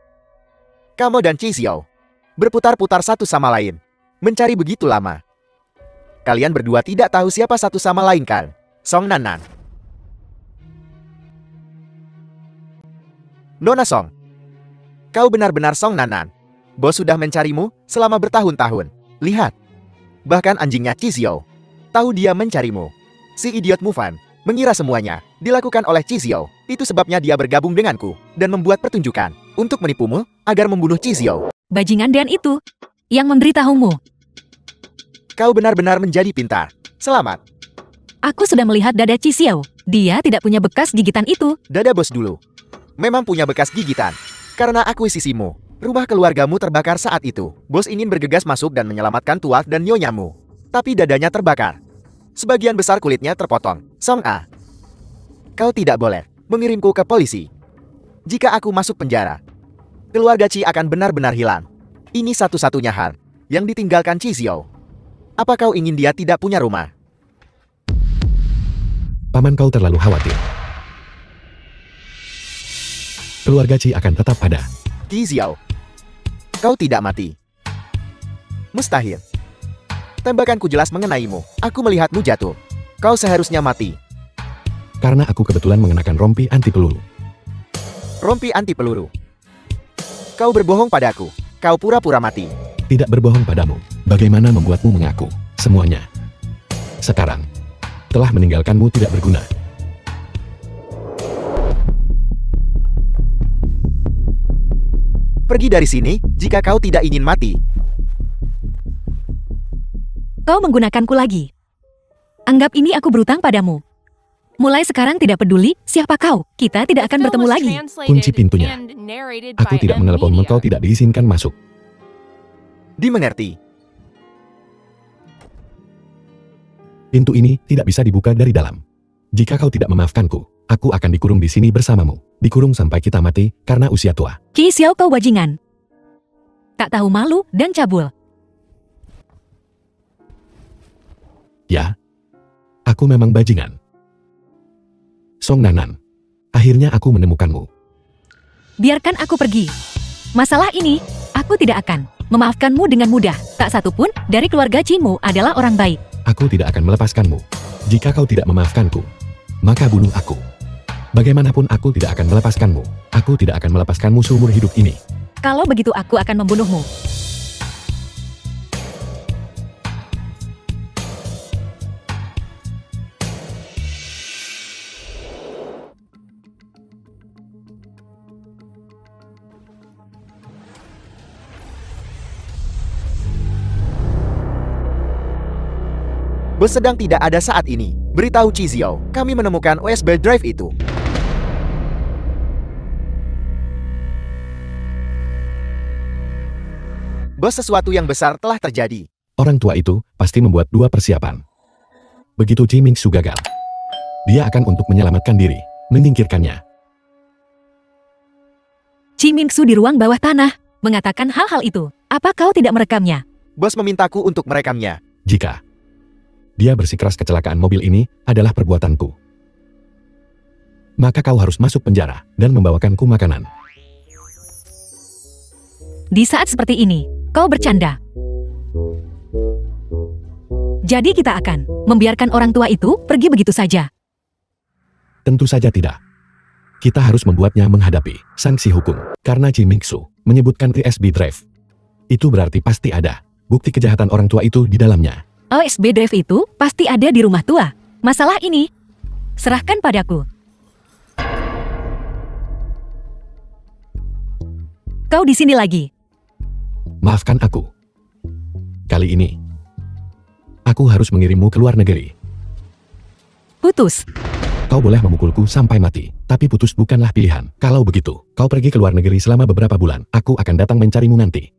Speaker 3: Kamu dan Qi Xiao berputar-putar satu sama lain, mencari begitu lama. Kalian berdua tidak tahu siapa satu sama lain kan? Song Nanan. Nona Song. Kau benar-benar Song Nanan. Bos sudah mencarimu selama bertahun-tahun. Lihat. Bahkan anjingnya Qi Xiao tahu dia mencarimu. Si idiot Mufan mengira semuanya dilakukan oleh Qi Xiao. Itu sebabnya dia bergabung denganku dan membuat pertunjukan untuk menipumu agar membunuh Qi Xiao.
Speaker 1: Bajingan Dan itu yang memberitahumu.
Speaker 3: Kau benar-benar menjadi pintar. Selamat.
Speaker 1: Aku sudah melihat dada Qi Xiao Dia tidak punya bekas gigitan itu.
Speaker 3: Dada bos dulu. Memang punya bekas gigitan. Karena akuisisimu, rumah keluargamu terbakar saat itu. Bos ingin bergegas masuk dan menyelamatkan Tuat dan nyonyamu. Tapi dadanya terbakar. Sebagian besar kulitnya terpotong. Song A, kau tidak boleh mengirimku ke polisi. Jika aku masuk penjara, keluarga Chi akan benar-benar hilang. Ini satu-satunya hal yang ditinggalkan Chi Xiao. Apa kau ingin dia tidak punya rumah?
Speaker 2: Paman, kau terlalu khawatir. Keluarga Chi akan tetap ada.
Speaker 3: Qi Xiao, kau tidak mati. Mustahil. Tembakanku jelas mengenaimu. Aku melihatmu jatuh. Kau seharusnya mati.
Speaker 2: Karena aku kebetulan mengenakan rompi anti peluru.
Speaker 3: Rompi anti peluru. Kau berbohong padaku. Kau pura-pura mati.
Speaker 2: Tidak berbohong padamu. Bagaimana membuatmu mengaku semuanya? Sekarang, telah meninggalkanmu tidak berguna.
Speaker 3: Pergi dari sini, jika kau tidak ingin mati.
Speaker 1: Kau menggunakanku lagi. Anggap ini aku berutang padamu. Mulai sekarang tidak peduli siapa kau, kita tidak akan bertemu lagi.
Speaker 2: Kunci pintunya. Aku tidak menelponmu, kau tidak diizinkan masuk.
Speaker 3: Dimengerti.
Speaker 2: Pintu ini tidak bisa dibuka dari dalam. Jika kau tidak memaafkanku, aku akan dikurung di sini bersamamu. Dikurung sampai kita mati karena usia tua.
Speaker 1: Qi Xiao, kau bajingan. Tak tahu malu dan cabul.
Speaker 2: Ya, aku memang bajingan. Song Nanan, akhirnya aku menemukanmu.
Speaker 1: Biarkan aku pergi. Masalah ini, aku tidak akan memaafkanmu dengan mudah. Tak satu pun dari keluarga Qi-mu adalah orang baik.
Speaker 2: Aku tidak akan melepaskanmu. Jika kau tidak memaafkanku, maka bunuh aku. Bagaimanapun aku tidak akan melepaskanmu. Aku tidak akan melepaskanmu seumur hidup ini.
Speaker 1: Kalau begitu aku akan membunuhmu.
Speaker 3: Bos sedang tidak ada saat ini. Beritahu Qi Xiao, kami menemukan USB drive itu. Bos, sesuatu yang besar telah terjadi.
Speaker 2: Orang tua itu pasti membuat dua persiapan. Begitu Ji Mingsu gagal, dia akan untuk menyelamatkan diri, menyingkirkannya.
Speaker 1: Qi Mingsu di ruang bawah tanah mengatakan hal-hal itu. Apa kau tidak merekamnya?
Speaker 3: Bos memintaku untuk merekamnya.
Speaker 2: Jika dia bersikeras kecelakaan mobil ini adalah perbuatanku, maka kau harus masuk penjara dan membawakanku makanan.
Speaker 1: Di saat seperti ini, kau bercanda. Jadi kita akan membiarkan orang tua itu pergi begitu saja?
Speaker 2: Tentu saja tidak. Kita harus membuatnya menghadapi sanksi hukum. Karena Ji Mingsu menyebutkan USB drive. Itu berarti pasti ada bukti kejahatan orang tua itu di dalamnya.
Speaker 1: USB drive itu pasti ada di rumah tua. Masalah ini, serahkan padaku. Kau di sini lagi.
Speaker 2: Maafkan aku. Kali ini, aku harus mengirimmu ke luar negeri.
Speaker 1: Putus.
Speaker 2: Kau boleh memukulku sampai mati, tapi putus bukanlah pilihan. Kalau begitu, kau pergi ke luar negeri selama beberapa bulan. Aku akan datang mencarimu nanti.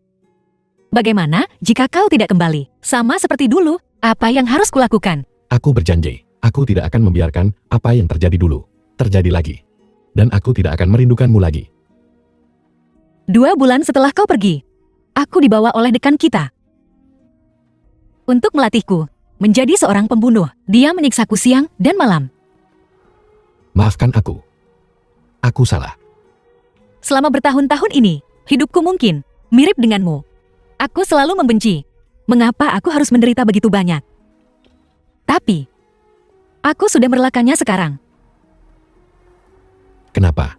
Speaker 1: Bagaimana jika kau tidak kembali? Sama seperti dulu, apa yang harus kulakukan?
Speaker 2: Aku berjanji, aku tidak akan membiarkan apa yang terjadi dulu terjadi lagi. Dan aku tidak akan merindukanmu lagi.
Speaker 1: 2 bulan setelah kau pergi, aku dibawa oleh dekan kita untuk melatihku menjadi seorang pembunuh. Dia menyiksaku siang dan malam.
Speaker 2: Maafkan aku. Aku salah.
Speaker 1: Selama bertahun-tahun ini, hidupku mungkin mirip denganmu. Aku selalu membenci. Mengapa aku harus menderita begitu banyak? Tapi, aku sudah merelakannya sekarang.
Speaker 2: Kenapa?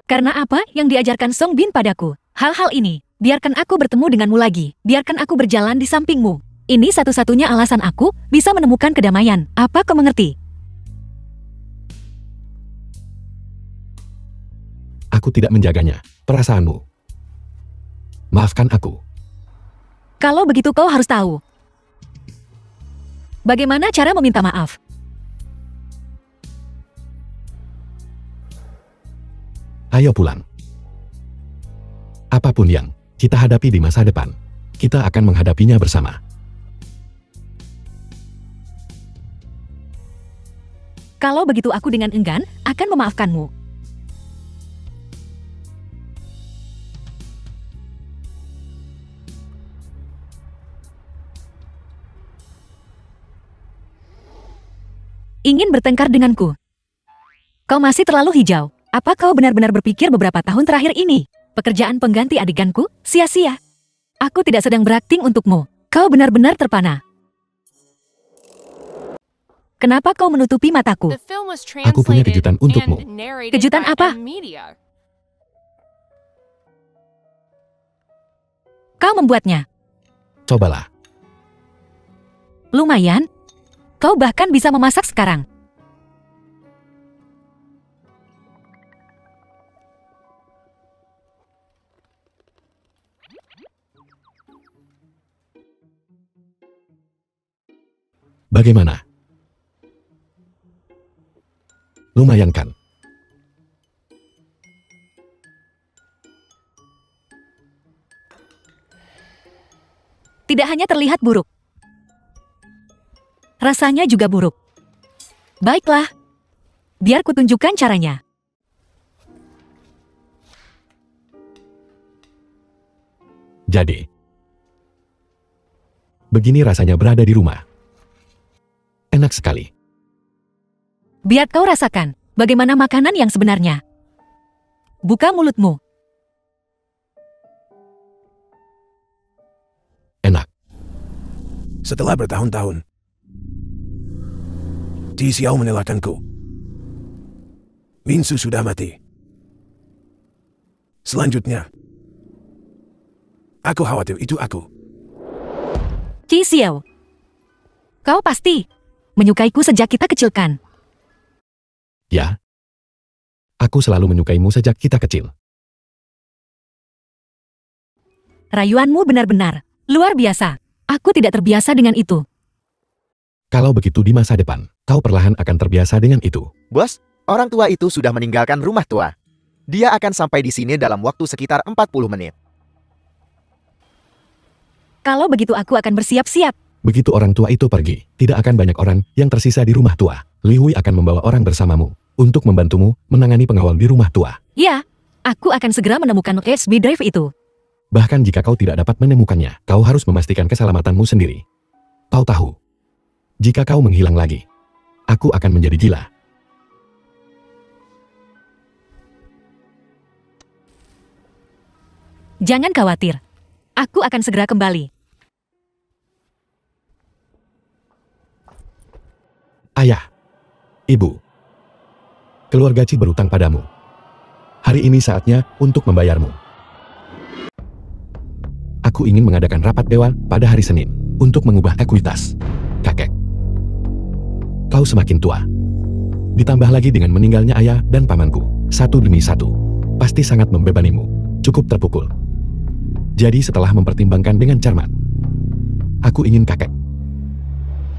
Speaker 1: Karena apa yang diajarkan Song Bin padaku. Hal-hal ini, biarkan aku bertemu denganmu lagi. Biarkan aku berjalan di sampingmu. Ini satu-satunya alasan aku bisa menemukan kedamaian. Apa kau mengerti?
Speaker 2: Aku tidak menjaganya, perasaanmu. Maafkan aku.
Speaker 1: Kalau begitu kau harus tahu. Bagaimana cara meminta maaf?
Speaker 2: Ayo pulang. Apapun yang kita hadapi di masa depan, kita akan menghadapinya bersama.
Speaker 1: Kalau begitu aku dengan enggan akan memaafkanmu. Ingin bertengkar denganku? Kau masih terlalu hijau. Apa kau benar-benar berpikir beberapa tahun terakhir ini pekerjaan pengganti adeganku sia-sia? Aku tidak sedang berakting untukmu. Kau benar-benar terpana. Kenapa kau menutupi mataku?
Speaker 2: Aku punya kejutan untukmu.
Speaker 1: Kejutan apa? Kau membuatnya.
Speaker 2: Cobalah.
Speaker 1: Lumayan. Kau bahkan bisa memasak sekarang.
Speaker 2: Bagaimana? Lumayan kan?
Speaker 1: Tidak hanya terlihat buruk, rasanya juga buruk. Baiklah, biar kutunjukkan caranya.
Speaker 2: Jadi, begini rasanya berada di rumah. Enak sekali.
Speaker 1: Biar kau rasakan bagaimana makanan yang sebenarnya. Buka mulutmu.
Speaker 2: Enak.
Speaker 4: Setelah bertahun-tahun, Ji Xiao menelahkanku. Min Su sudah mati. Selanjutnya, aku khawatir itu aku.
Speaker 1: Ji Xiao, kau pasti menyukaiku sejak kita kecil kan?
Speaker 2: Ya. Aku selalu menyukaimu sejak kita kecil.
Speaker 1: Rayuanmu benar-benar luar biasa. Aku tidak terbiasa dengan itu.
Speaker 2: Kalau begitu di masa depan, kau perlahan akan terbiasa dengan itu.
Speaker 3: Bos, orang tua itu sudah meninggalkan rumah tua. Dia akan sampai di sini dalam waktu sekitar 40 menit.
Speaker 1: Kalau begitu aku akan bersiap-siap.
Speaker 2: Begitu orang tua itu pergi, tidak akan banyak orang yang tersisa di rumah tua. Li Hui akan membawa orang bersamamu untuk membantumu menangani pengawal di rumah tua.
Speaker 1: Ya, aku akan segera menemukan USB drive itu.
Speaker 2: Bahkan jika kau tidak dapat menemukannya, kau harus memastikan keselamatanmu sendiri. Kau tahu, jika kau menghilang lagi, aku akan menjadi gila.
Speaker 1: Jangan khawatir, aku akan segera kembali.
Speaker 2: Ayah, ibu, keluarga Ci berutang padamu. Hari ini saatnya untuk membayarmu. Aku ingin mengadakan rapat dewan pada hari Senin untuk mengubah ekuitas. Kakek, kau semakin tua. Ditambah lagi dengan meninggalnya ayah dan pamanku, satu demi satu, pasti sangat membebanimu, cukup terpukul. Jadi setelah mempertimbangkan dengan cermat, aku ingin kakek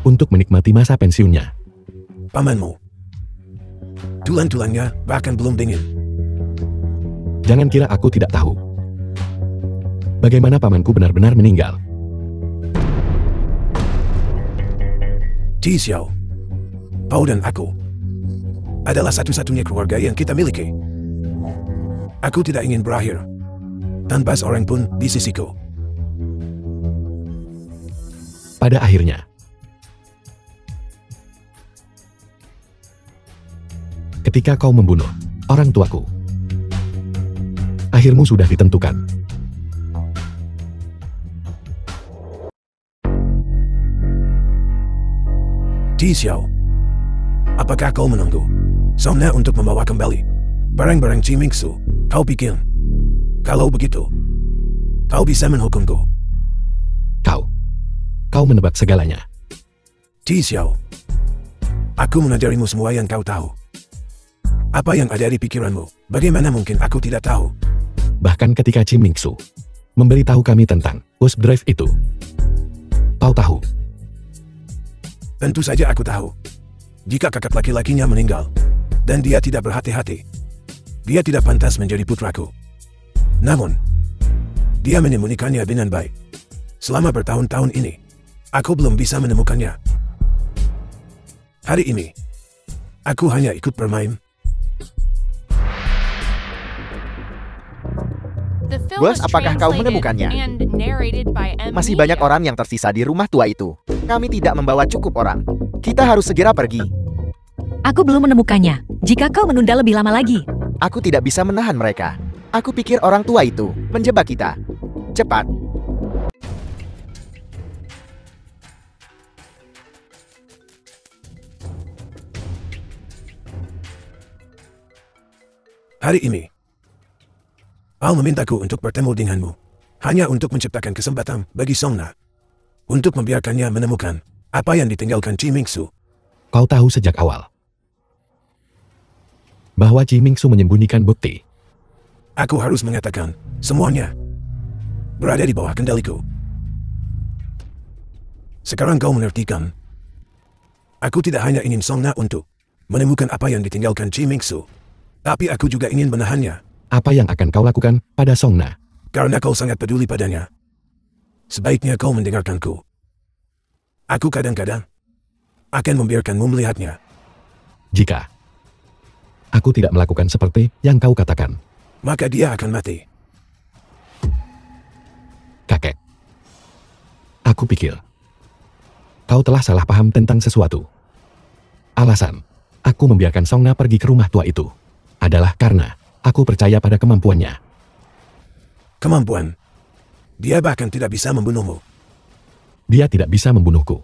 Speaker 2: untuk menikmati masa pensiunnya.
Speaker 4: Pamanmu, tulang-tulangnya bahkan belum dingin.
Speaker 2: Jangan kira aku tidak tahu bagaimana pamanku benar-benar meninggal.
Speaker 4: Ji Xiao, kau dan aku adalah satu-satunya keluarga yang kita miliki. Aku tidak ingin berakhir tanpa seorang pun di sisiku.
Speaker 2: Pada akhirnya, ketika kau membunuh orang tuaku, akhirmu sudah ditentukan.
Speaker 4: Ji Xiao, apakah kau menunggu Somna untuk membawa kembali barang-barang Ji Mingsu? Kau pikir, kalau begitu, kau bisa menghukumku?
Speaker 2: Kau menebak segalanya.
Speaker 4: Ji Xiao, aku mengajarimu semua yang kau tahu. Apa yang ada di pikiranmu? Bagaimana mungkin aku tidak tahu?
Speaker 2: Bahkan ketika Ji Mingsu memberitahu kami tentang USB drive itu, kau tahu.
Speaker 4: Tentu saja aku tahu. Jika kakak laki-lakinya meninggal, dan dia tidak berhati-hati, Dia tidak pantas menjadi putraku. Namun, dia menyembunyikannya dengan baik. Selama bertahun-tahun ini, aku belum bisa menemukannya. Hari ini, aku hanya ikut bermain.
Speaker 3: Bos, apakah kau menemukannya? Masih banyak orang yang tersisa di rumah tua itu. Kami tidak membawa cukup orang. Kita harus segera pergi.
Speaker 1: Aku belum menemukannya. Jika kau menunda lebih lama lagi,
Speaker 3: Aku tidak bisa menahan mereka. Aku pikir orang tua itu menjebak kita. Cepat.
Speaker 4: Hari ini, Al memintaku untuk bertemu denganmu. Hanya untuk menciptakan kesempatan bagi Song Na. Untuk membiarkannya menemukan apa yang ditinggalkan Chi Mingsu.
Speaker 2: Kau tahu sejak awal bahwa Chi Mingsu menyembunyikan bukti.
Speaker 4: Aku harus mengatakan, semuanya berada di bawah kendaliku. Sekarang kau mengertikan. Aku tidak hanya ingin Song Na untuk menemukan apa yang ditinggalkan Chi Mingsu, tapi aku juga ingin menahannya.
Speaker 2: Apa yang akan kau lakukan pada Song Na?
Speaker 4: Karena kau sangat peduli padanya. Sebaiknya kau mendengarkanku. Aku kadang-kadang akan membiarkanmu melihatnya.
Speaker 2: Jika aku tidak melakukan seperti yang kau katakan,
Speaker 4: Maka dia akan mati.
Speaker 2: kakek. Aku pikir kau telah salah paham tentang sesuatu. Alasan aku membiarkan Song Na pergi ke rumah tua itu adalah karena aku percaya pada kemampuannya.
Speaker 4: Kemampuan. Dia bahkan tidak bisa membunuhmu.
Speaker 2: Dia tidak bisa membunuhku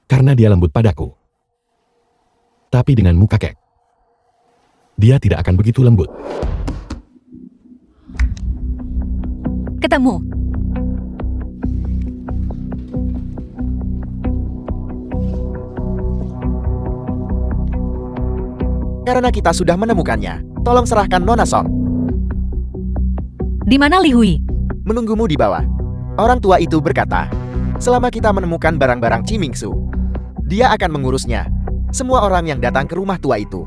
Speaker 2: karena dia lembut padaku. Tapi denganmu, kakek, dia tidak akan begitu lembut.
Speaker 1: ketemu.
Speaker 3: Karena kita sudah menemukannya, tolong serahkan Nona Song.
Speaker 1: Di mana Li Hui?
Speaker 3: Menunggumu di bawah. Orang tua itu berkata, selama kita menemukan barang-barang Chi Mingsu, dia akan mengurusnya. Semua orang yang datang ke rumah tua itu.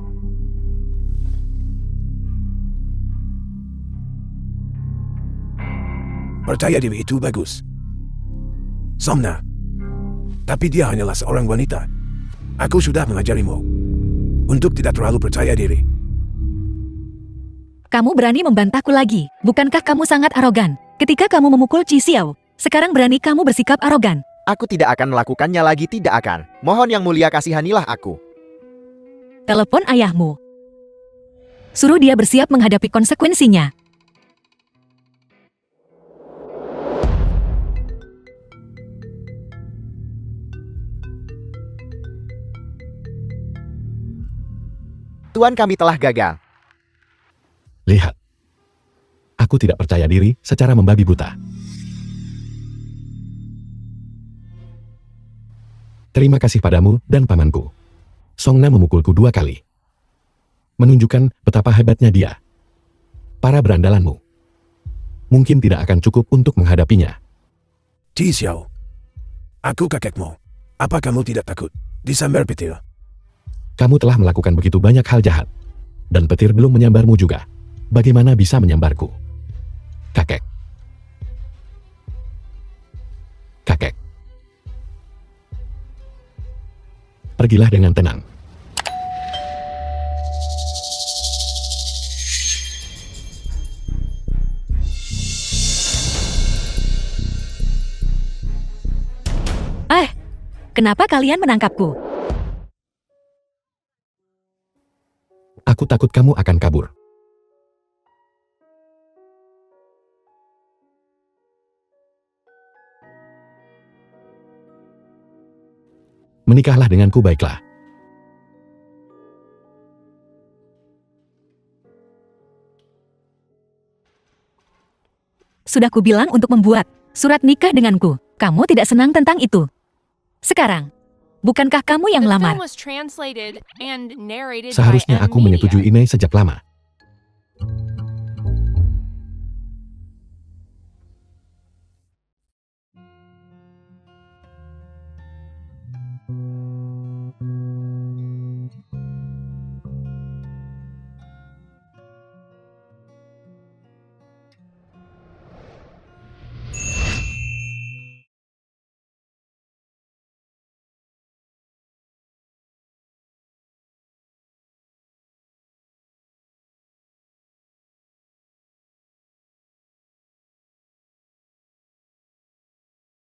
Speaker 4: Percaya diri itu bagus. Song Na. Tapi dia hanyalah seorang wanita. Aku sudah mengajarimu untuk tidak terlalu percaya diri.
Speaker 1: Kamu berani membantahku lagi. Bukankah kamu sangat arogan? Ketika kamu memukul Chi Xiao, sekarang berani kamu bersikap arogan.
Speaker 3: Aku tidak akan melakukannya lagi, tidak akan. Mohon yang mulia kasihanilah aku.
Speaker 1: Telepon ayahmu. Suruh dia bersiap menghadapi konsekuensinya.
Speaker 3: Tuan, kami telah gagal.
Speaker 2: Lihat, aku tidak percaya diri secara membabi buta. Terima kasih padamu dan pamanku. Song Na memukulku 2 kali. Menunjukkan betapa hebatnya dia. Para berandalanmu mungkin tidak akan cukup untuk menghadapinya.
Speaker 4: Chi Xiao. Aku kakekmu. Apa kamu tidak takut disambar petir?
Speaker 2: Kamu telah melakukan begitu banyak hal jahat. Dan petir belum menyambarmu juga. Bagaimana bisa menyambarku? Kakek. Kakek. Pergilah dengan tenang.
Speaker 1: Kenapa kalian menangkapku?
Speaker 2: Aku takut kamu akan kabur. Menikahlah denganku, baiklah.
Speaker 1: Sudah kubilang untuk membuat surat nikah denganku. Kamu tidak senang tentang itu. Sekarang, bukankah kamu yang lamar?
Speaker 2: Seharusnya aku menyetujui ini sejak lama.